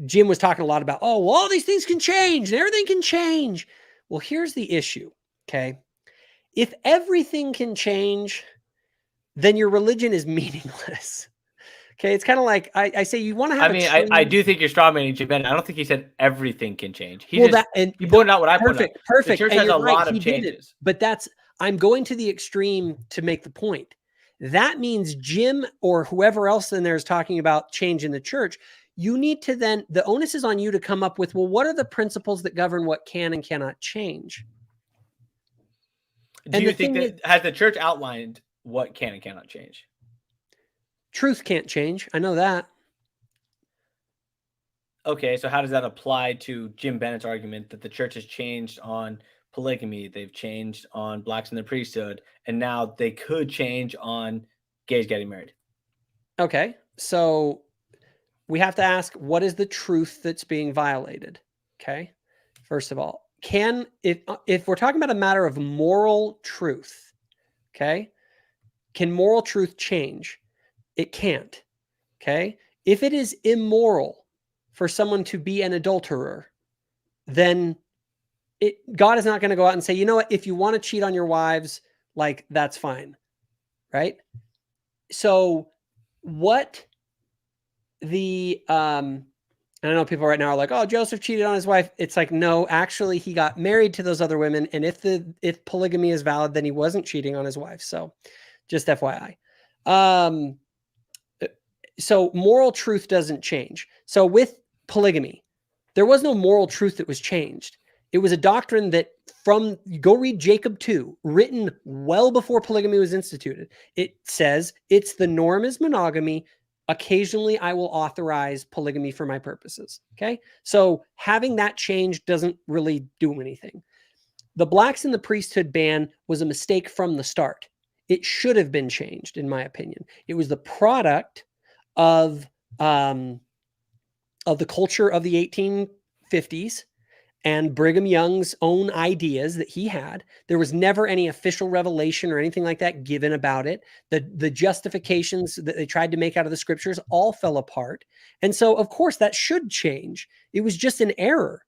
Jim was talking a lot about, oh, well, all these things can change and everything can change. Well, here's the issue. Okay. If everything can change, then your religion is meaningless. Okay. It's kind of like I say you want to have I do think you're strawmanning Jim Bennett. I don't think he said everything can change. He pointed out what I pointed out. Perfect. The church has a lot of changes. But I'm going to the extreme to make the point. That means Jim or whoever else in there is talking about change in the church. You need to the onus is on you to come up with, well, what are the principles that govern what can and cannot change? Do you think that has the church outlined what can and cannot change? Truth can't change. I know that. Okay, so how does that apply to Jim Bennett's argument that the church has changed on polygamy, they've changed on blacks in the priesthood, and now they could change on gays getting married? Okay, so we have to ask, what is the truth that's being violated? Okay, first of all, if we're talking about a matter of moral truth, okay, can moral truth change? It can't. Okay, if it is immoral for someone to be an adulterer, then God is not going to go out and say, you know what, if you want to cheat on your wives, like that's fine, right? So what I know people right now are like, oh, Joseph cheated on his wife. It's like, no, actually he got married to those other women. And if polygamy is valid, then he wasn't cheating on his wife. So just FYI. So moral truth doesn't change. So with polygamy, there was no moral truth that was changed. It was a doctrine that go read Jacob 2, written well before polygamy was instituted. It says it's the norm is monogamy. Occasionally I will authorize polygamy for my purposes. Okay. So having that change doesn't really do anything. The blacks in the priesthood ban was a mistake from the start. It should have been changed, in my opinion. It was the product of the culture of the 1850s and Brigham Young's own ideas that he had. There was never any official revelation or anything like that given about it. The justifications that they tried to make out of the scriptures all fell apart. And so, of course, that should change. It was just an error.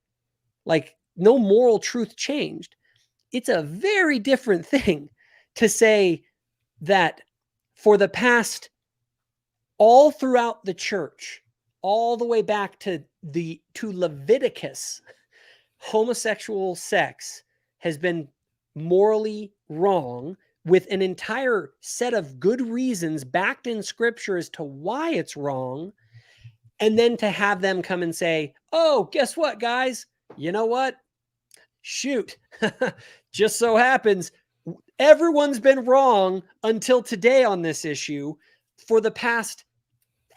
Like, no moral truth changed. It's a very different thing to say that for the past, all throughout the church, all the way back to Leviticus, homosexual sex has been morally wrong with an entire set of good reasons backed in scripture as to why it's wrong. And then to have them come and say, oh, guess what, guys? You know what? Shoot. Just so happens everyone's been wrong until today on this issue for the past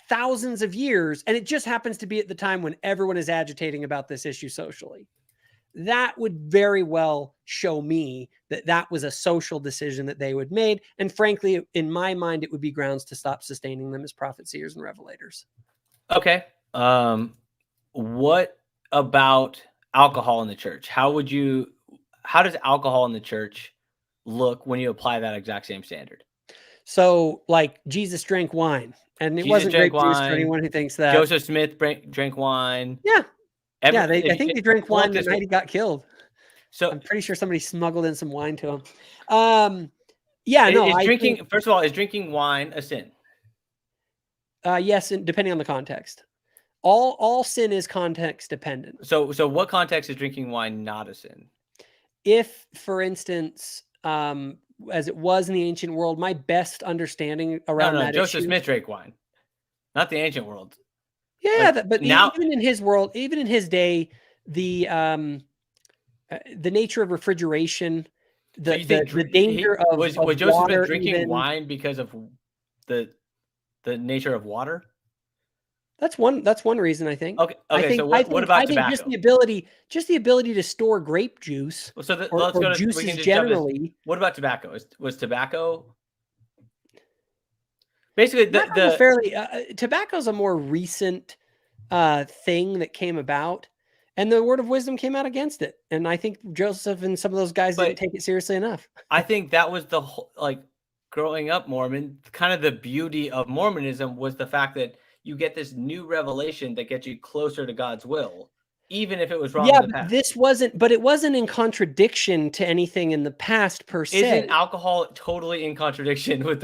thousands of years. And it just happens to be at the time when everyone is agitating about this issue socially. That would very well show me that that was a social decision that they would made. And frankly, in my mind, it would be grounds to stop sustaining them as prophets, seers, and revelators. Okay. What about alcohol in the church? How does alcohol in the church look when you apply that exact same standard? So, like, Jesus drank wine, and it wasn't grape juice for anyone who thinks that. Joseph Smith drank wine. Yeah. I think they drank wine the night he got killed. So I'm pretty sure somebody smuggled in some wine to him. First of all, is drinking wine a sin? Yes, and depending on the context. All sin is context dependent. So what context is drinking wine not a sin? If, for instance, as it was in the ancient world, my best understanding around that Joseph issue. Smith drank wine, not the ancient world. Yeah, Like, but now, even in his world, even in his day, the nature of refrigeration, so you think the danger of was Joseph water Smith drinking even, wine because of the nature of water? That's one reason, I think. Okay. So what about tobacco? Just the ability to store grape juice, So or let's go to, we juices can just generally. what about tobacco? Was tobacco basically Tobacco's a more recent thing that came about, and the word of wisdom came out against it. And I think Joseph and some of those guys didn't take it seriously enough. I think that was the whole, like, growing up Mormon, kind of the beauty of Mormonism was the fact that you get this new revelation that gets you closer to God's will, even if it was wrong in the past. It wasn't in contradiction to anything in the past per se. Isn't alcohol totally in contradiction with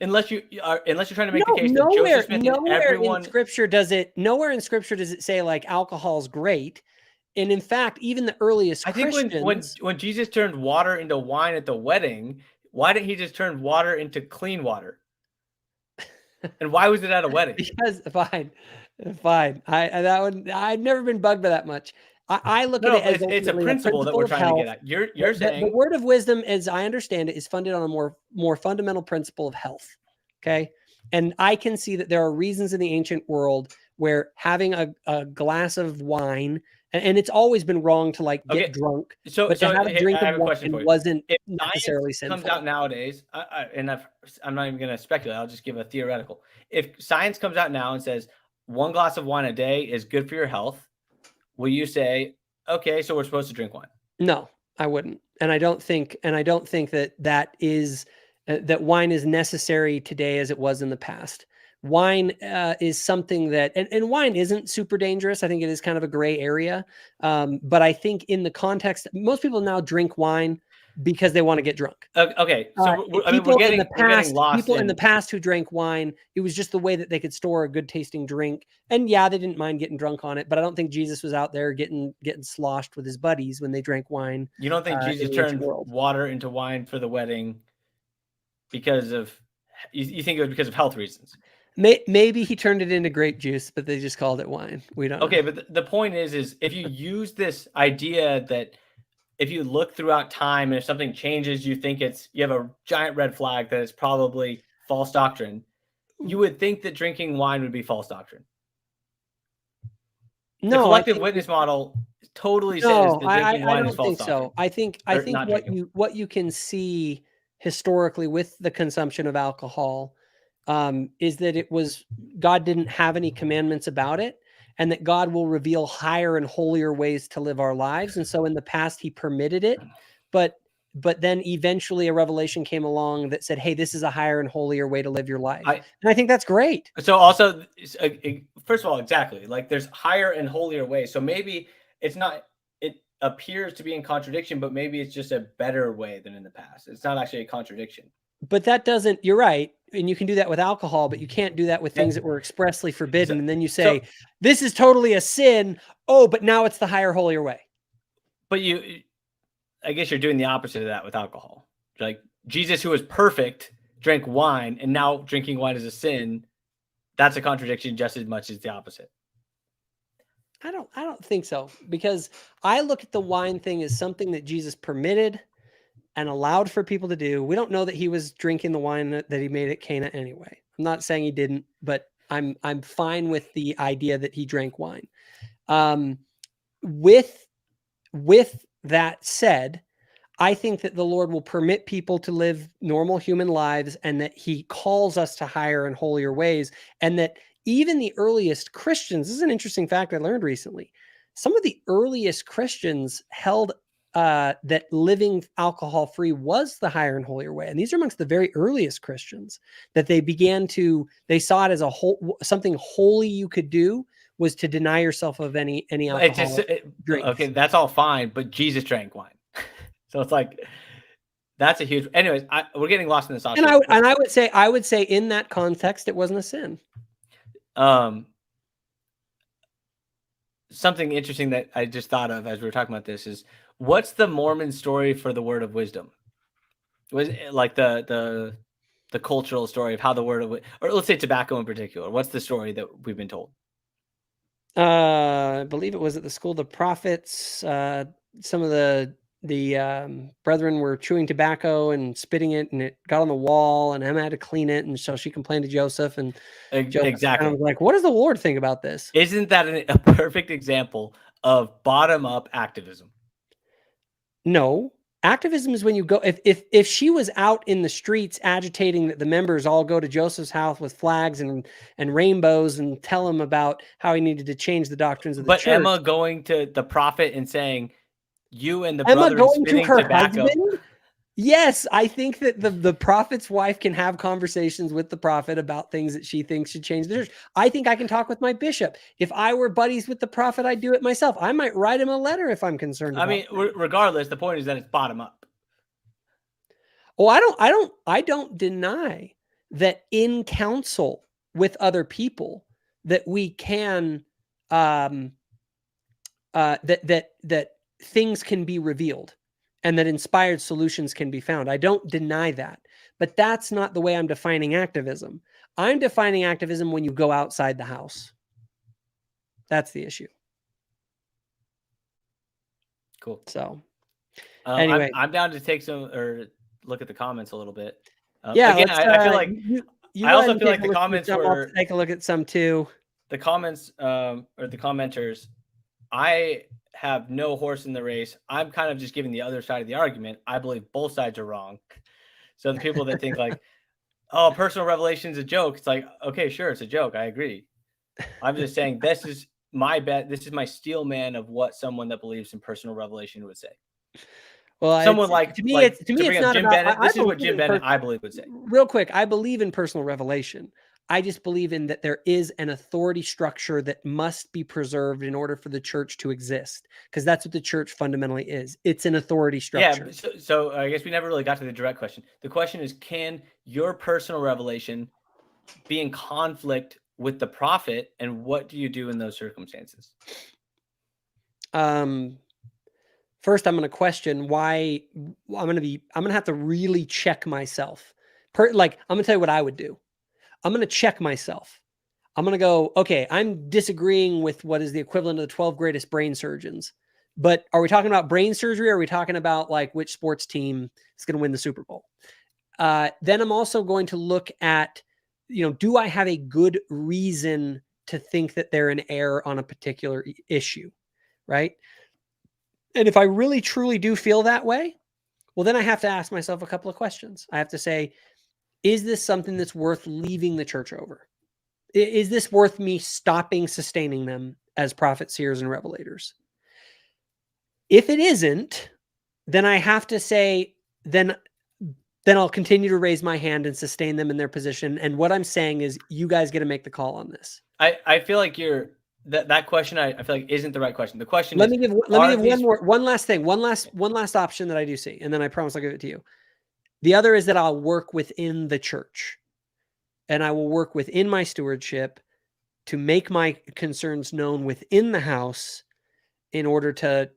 unless you're trying to make the case that Joseph Smith and everyone in Scripture does it. Nowhere in Scripture does it say like alcohol's great. And in fact, even the earliest Christians, when Jesus turned water into wine at the wedding, why didn't he just turn water into clean water? And why was it at a wedding? Because fine. I've never been bugged by that much. I look at it as it's a principle that we're trying to get at. You're saying the word of wisdom, as I understand it, is funded on a more fundamental principle of health. Okay. And I can see that there are reasons in the ancient world where having a glass of wine, and it's always been wrong to like get drunk, but to have a drink of wine wasn't necessarily sinful. Comes out nowadays, I'm not even going to speculate. I'll just give a theoretical. If science comes out now and says 1 glass of wine a day is good for your health, will you say, okay, so we're supposed to drink wine? No, I wouldn't. And I don't think that wine is necessary today as it was in the past. Wine is something that, and wine isn't super dangerous. I think it is kind of a gray area. But I think in the context, most people now drink wine because they want to get drunk. Okay. So we're getting lost. People in the past who drank wine, it was just the way that they could store a good tasting drink. And yeah, they didn't mind getting drunk on it, but I don't think Jesus was out there getting sloshed with his buddies when they drank wine. You don't think Jesus turned water into wine for the wedding because of, you think it was because of health reasons? Maybe he turned it into grape juice, but they just called it wine. We don't know. Okay, but the point is if you use this idea that if you look throughout time and if something changes, you think you have a giant red flag that it's probably false doctrine, you would think that drinking wine would be false doctrine. No, the collective witness model totally says that drinking wine is false doctrine. I think what you can see historically with the consumption of alcohol is that God didn't have any commandments about it, and that God will reveal higher and holier ways to live our lives. And so in the past, he permitted it, but then eventually a revelation came along that said, hey, this is a higher and holier way to live your life. And I think that's great. So also, first of all, exactly, like there's higher and holier ways. So maybe it appears to be in contradiction, but maybe it's just a better way than in the past. It's not actually a contradiction. But you're right. And you can do that with alcohol, but you can't do that with things that were expressly forbidden. And then you say, this is totally a sin. Oh, but now it's the higher, holier way. But I guess you're doing the opposite of that with alcohol. Like Jesus, who was perfect, drank wine, and now drinking wine is a sin. That's a contradiction just as much as the opposite. I don't think so, because I look at the wine thing as something that Jesus permitted and allowed for people to do. We don't know that he was drinking the wine that he made at Cana anyway. I'm not saying he didn't, but I'm fine with the idea that he drank wine. With that said, I think that the Lord will permit people to live normal human lives, and that he calls us to higher and holier ways. And that even the earliest Christians, this is an interesting fact I learned recently, some of the earliest Christians held that living alcohol-free was the higher and holier way. And these are amongst the very earliest Christians, that they saw it as something holy you could do was to deny yourself of any alcohol drinks. Okay, that's all fine, but Jesus drank wine. So it's like, that's a huge, anyways, we're getting lost in this. And I would say in that context, it wasn't a sin. something interesting that I just thought of as we were talking about this is, what's the Mormon story for the word of wisdom? Was it like the cultural story of how the word of, or let's say tobacco in particular. What's the story that we've been told? I believe it was at the School of the Prophets. Some of the brethren were chewing tobacco and spitting it, and it got on the wall, and Emma had to clean it, and so she complained to Joseph, and Joseph Exactly. kind of was like, "What does the Lord think about this?" Isn't that a perfect example of bottom-up activism? No. Activism is when you go, if she was out in the streets agitating that the members all go to Joseph's house with flags and rainbows and tell him about how he needed to change the doctrines of the church. But Emma going to the prophet and saying, "You and the Emma brethren going to spitting her tobacco." husband? Yes, I think that the prophet's wife can have conversations with the prophet about things that she thinks should change the church. I think I can talk with my bishop. If I were buddies with the prophet, I'd do it myself. I might write him a letter if I'm concerned I about mean, things. regardless, the point is that it's bottom up. Oh, I don't deny that in counsel with other people that we can that things can be revealed and that inspired solutions can be found. I don't deny that, but that's not the way I'm defining activism. I'm defining activism when you go outside the house. That's the issue. Cool. So anyway, I'm down to take some or look at the comments a little bit. Yeah, again, I feel like I also feel like the comments were. I'll take a look at some too. The comments or the commenters, I have no horse in the race. I'm kind of just giving the other side of the argument. I believe both sides are wrong. So the people that think like, "Oh, personal revelation is a joke," it's like, okay, sure, it's a joke. I agree. I'm just saying this is my bet. This is my steel man of what someone that believes in personal revelation would say. Well, someone to me, it's not Jim about. Bennett. This is what Jim Bennett, I believe, would say. Real quick, I believe in personal revelation. I just believe in that there is an authority structure that must be preserved in order for the church to exist, because that's what the church fundamentally is. It's an authority structure. Yeah. So I guess we never really got to the direct question. The question is, can your personal revelation be in conflict with the prophet, and what do you do in those circumstances? First, I'm going to question why. I'm going to have to really check myself. I'm going to tell you what I would do. I'm going to check myself. I'm going to go, okay, I'm disagreeing with what is the equivalent of the 12 greatest brain surgeons. But are we talking about brain surgery? Or are we talking about like which sports team is going to win the Super Bowl? Then I'm also going to look at, do I have a good reason to think that they're in error on a particular issue, right? And if I really, truly do feel that way, well, then I have to ask myself a couple of questions. I have to say, is this something that's worth leaving the church over? Is this worth me stopping sustaining them as prophets, seers, and revelators? If it isn't, then I have to say, then I'll continue to raise my hand and sustain them in their position. And what I'm saying is, you guys get to make the call on this. I feel like that question I feel like isn't the right question. The question let me give one last thing, one last option that I do see, and then I promise I'll give it to you. The other is that I'll work within the church, and I will work within my stewardship to make my concerns known within the house in order to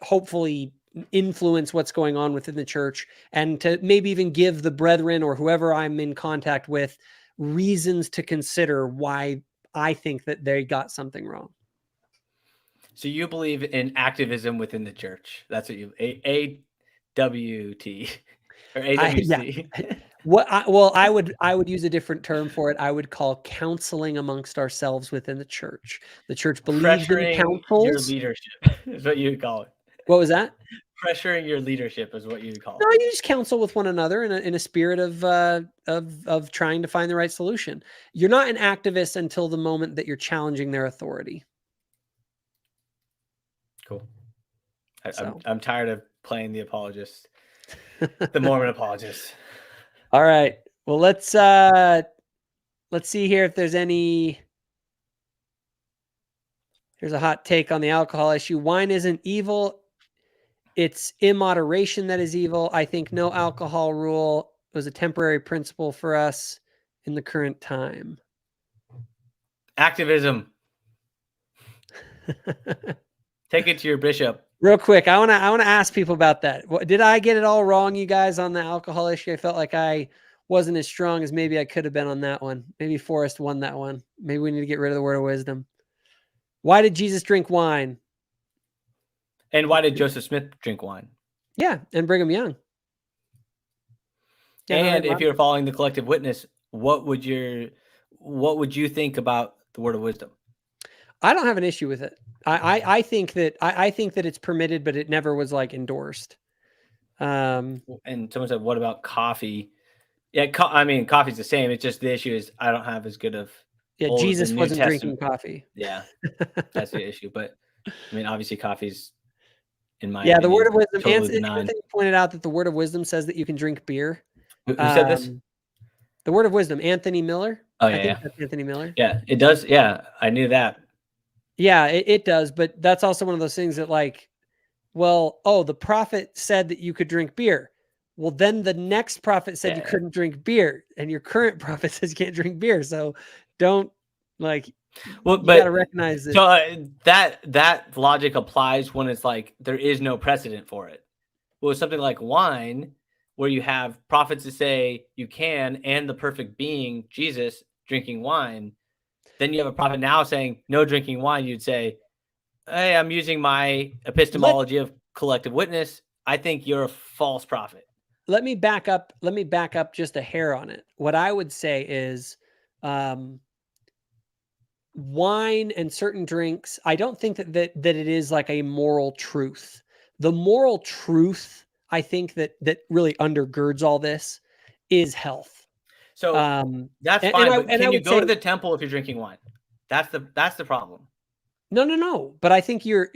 hopefully influence what's going on within the church, and to maybe even give the brethren or whoever I'm in contact with reasons to consider why I think that they got something wrong. So you believe in activism within the church? That's what you AWT or AWC? Yeah. I would use a different term for it. I would call counseling amongst ourselves within the church. The church believes in counsels. Your leadership is what you would call it. What was that? Pressuring your leadership is what you would call it. No, you just counsel with one another in a spirit of trying to find the right solution. You're not an activist until the moment that you're challenging their authority. Cool. I'm tired of playing the apologist, the Mormon apologist. All right. Well, let's see here if there's any. Here's a hot take on the alcohol issue. Wine isn't evil. It's immoderation that is evil. I think no alcohol rule was a temporary principle for us in the current time. Activism. Take it to your bishop. Real quick, I want to ask people about that. Did I get it all wrong, you guys, on the alcohol issue? I felt like I wasn't as strong as maybe I could have been on that one. Maybe Forrest won that one. Maybe we need to get rid of the word of wisdom. Why did Jesus drink wine? And why did Joseph Smith drink wine? Yeah, and Brigham Young. Yeah, and if you're following the collective witness, what would you think about the word of wisdom? I don't have an issue with it. I think that it's permitted, but it never was like endorsed. And someone said, "What about coffee?" Yeah, I mean, coffee's the same. It's just the issue is I don't have as good of. Yeah, Jesus wasn't drinking coffee. Yeah, that's the issue. But I mean, obviously, coffee's in my the word of wisdom. Totally Anthony pointed out that the word of wisdom says that you can drink beer. Who said this? The word of wisdom, Anthony Miller. Oh yeah, that's Anthony Miller. Yeah, it does. Yeah, I knew that. Yeah, it does. But that's also one of those things that like, well, the prophet said that you could drink beer. Well, then the next prophet said you couldn't drink beer, and your current prophet says you can't drink beer. So don't like. Well, but you gotta recognize it. So that logic applies when it's like there is no precedent for it. Well, something like wine, where you have prophets to say you can, and the perfect being Jesus drinking wine. Then you have a prophet now saying no drinking wine. You'd say, "Hey, I'm using my epistemology of collective witness. I think you're a false prophet." Let me back up just a hair on it. What I would say is wine and certain drinks, I don't think that it is like a moral truth. The moral truth, I think that really undergirds all this is health. So that's fine. But can you go to the temple if you're drinking wine? That's the problem. No. But I think you're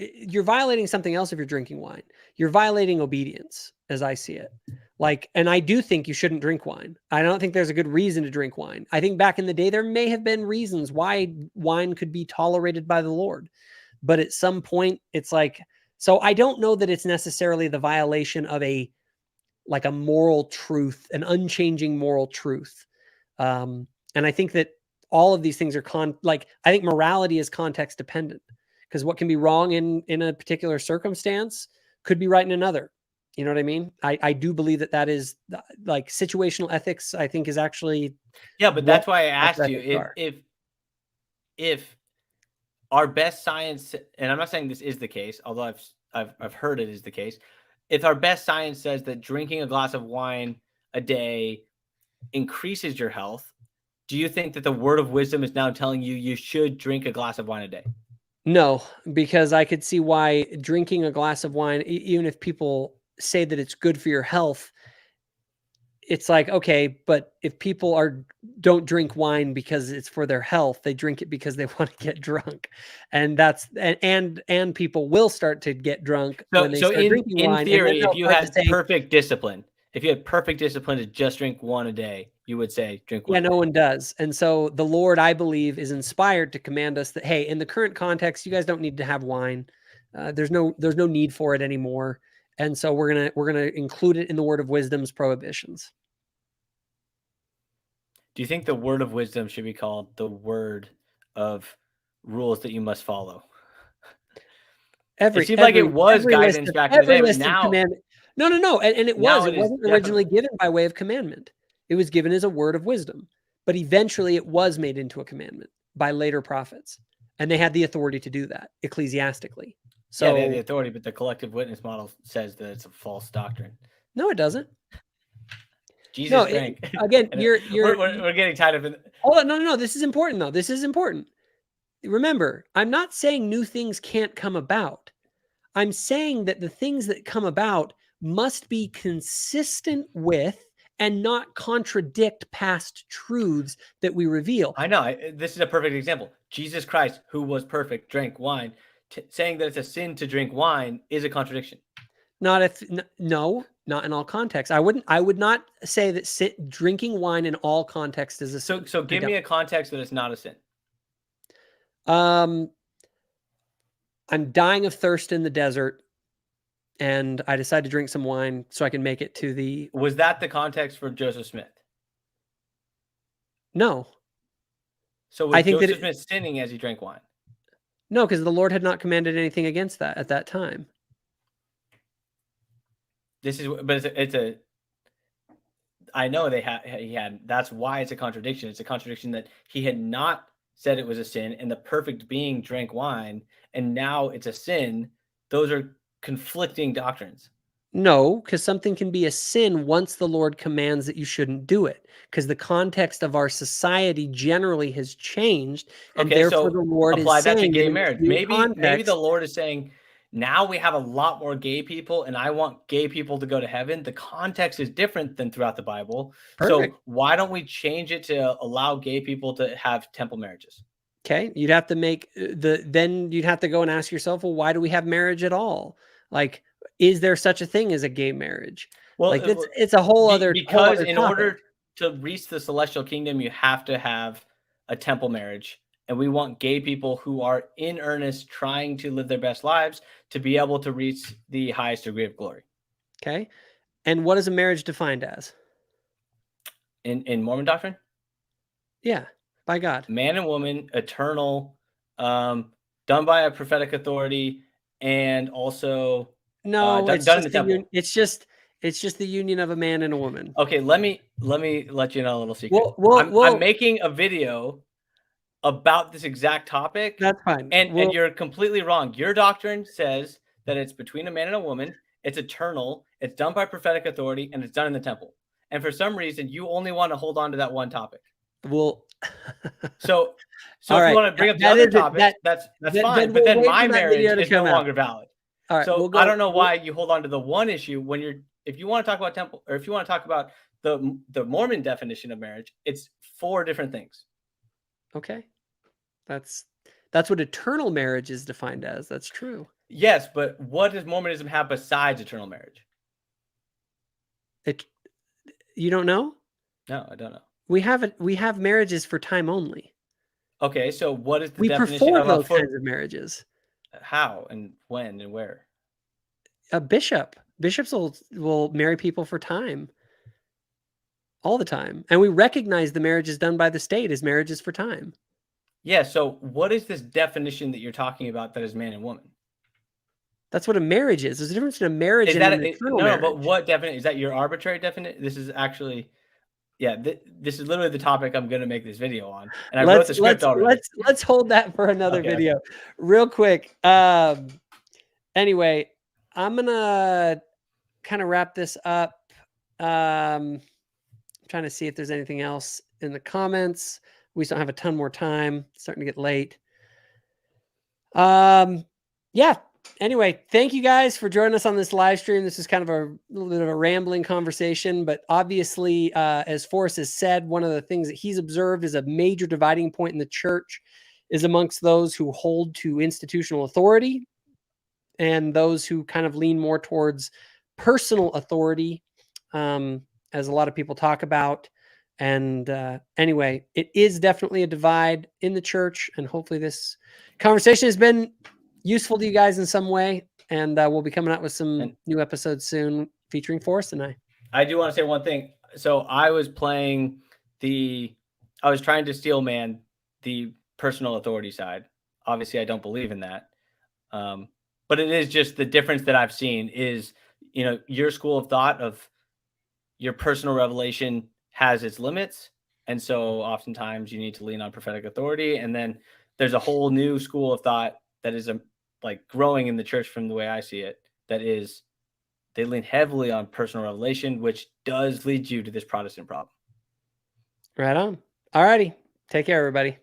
violating something else if you're drinking wine. You're violating obedience, as I see it. And I do think you shouldn't drink wine. I don't think there's a good reason to drink wine. I think back in the day, there may have been reasons why wine could be tolerated by the Lord. But at some point, it's like, so I don't know that it's necessarily the violation of a moral truth, an unchanging moral truth. And I think that all of these things are I think morality is context dependent, because what can be wrong in a particular circumstance could be right in another. You know what I mean? I do believe that is like situational ethics, I think, is actually. Yeah, but that's why I asked you if our best science, and I'm not saying this is the case, although I've heard it is the case. If our best science says that drinking a glass of wine a day increases your health, do you think that the word of wisdom is now telling you should drink a glass of wine a day? No, because I could see why drinking a glass of wine, even if people say that it's good for your health, it's like, okay, but if people don't drink wine because it's for their health, they drink it because they want to get drunk. And and people will start to get drunk when they start drinking wine. In theory, if you had perfect discipline to just drink one a day, you would say drink one. Yeah, no one does. And so the Lord, I believe, is inspired to command us that, hey, in the current context, you guys don't need to have wine. There's no need for it anymore. And so we're gonna include it in the word of wisdom's prohibitions. Do you think the word of wisdom should be called the word of rules that you must follow? It seemed like it was guidance back in the day, but now no. And it wasn't originally given by way of commandment. It was given as a word of wisdom, but eventually it was made into a commandment by later prophets, and they had the authority to do that ecclesiastically. So yeah, they had the authority, but the collective witness model says that it's a false doctrine. No, it doesn't. Jesus drank. Again, we're getting tired of it. Hold on, no. This is important, though. This is important. Remember, I'm not saying new things can't come about. I'm saying that the things that come about must be consistent with and not contradict past truths that we reveal. I know. This is a perfect example. Jesus Christ, who was perfect, drank wine. Saying that it's a sin to drink wine is a contradiction. Not in all contexts. I would not say that drinking wine in all contexts is a sin. So give me a context that it's not a sin. I'm dying of thirst in the desert, and I decide to drink some wine so I can make it to the. Was that the context for Joseph Smith? No. So was Joseph Smith sinning as he drank wine? No, because the Lord had not commanded anything against that at that time. I know he had, that's why it's a contradiction. It's a contradiction that he had not said it was a sin, and the perfect being drank wine, and now it's a sin. Those are conflicting doctrines. No, because something can be a sin once the Lord commands that you shouldn't do it, because the context of our society generally has changed, and Okay, therefore so the Lord is apply that to saying gay in marriage. new Maybe the context. Lord is saying, now we have a lot more gay people, and I want gay people to go to heaven. The context is different than throughout the Bible. Perfect. So why don't we change it to allow gay people to have temple marriages? Okay, you'd have to make then you'd have to go and ask yourself, well, why do we have marriage at all? Like, is there such a thing as a gay marriage? Well, Like, it's a whole other because in topic. order to reach the celestial kingdom, you have to have a temple marriage. And we want gay people who are in earnest trying to live their best lives to be able to reach the highest degree of glory. Okay. And what is a marriage defined as? In Mormon doctrine? Yeah, by God. Man and woman, eternal, done by a prophetic authority, and also No, done in the temple. it's just the union of a man and a woman. Okay, let me let you know a little secret. Well, I'm making a video about this exact topic. That's fine. And you're completely wrong. Your doctrine says that it's between a man and a woman, it's eternal, it's done by prophetic authority, and it's done in the temple. And for some reason, you only want to hold on to that one topic. Well, so all if right. you want to bring up the other topics, that's fine. But then my marriage is no longer valid. All right. So I don't know why you hold on to the one issue when if you want to talk about temple, or if you want to talk about the Mormon definition of marriage, it's 4 different things. Okay. That's what eternal marriage is defined as. That's true. Yes, but what does Mormonism have besides eternal marriage? You don't know? No, I don't know. We have marriages for time only. Okay, so what is the we definition perform of those kinds of marriages? How and when and where? A bishop. Bishops will marry people for time. All the time. And we recognize the marriages done by the state as marriages for time. Yeah, so what is this definition that you're talking about that is man and woman? That's what a marriage is. There's a difference in a marriage and an eternal marriage. But what definition? Is that your arbitrary definition? This is actually, yeah, this is literally the topic I'm going to make this video on. And I wrote the script already. Let's hold that for another video. Real quick. Anyway, I'm going to kind of wrap this up. I'm trying to see if there's anything else in the comments. We still have a ton more time. It's starting to get late. Yeah. Anyway, thank you guys for joining us on this live stream. This is kind of a little bit of a rambling conversation, but obviously, as Forrest has said, one of the things that he's observed is a major dividing point in the church is amongst those who hold to institutional authority and those who kind of lean more towards personal authority, as a lot of people talk about. And anyway, it is definitely a divide in the church, and hopefully this conversation has been useful to you guys in some way. And we'll be coming out with some new episodes soon featuring Forrest and I. I do want to say one thing. So I was trying to steel man the personal authority side. Obviously, I don't believe in that. But it is just the difference that I've seen is, your school of thought of your personal revelation has its limits. And so oftentimes you need to lean on prophetic authority. And then there's a whole new school of thought that is growing in the church from the way I see it. That is, they lean heavily on personal revelation, which does lead you to this Protestant problem. Right on. All righty. Take care, everybody.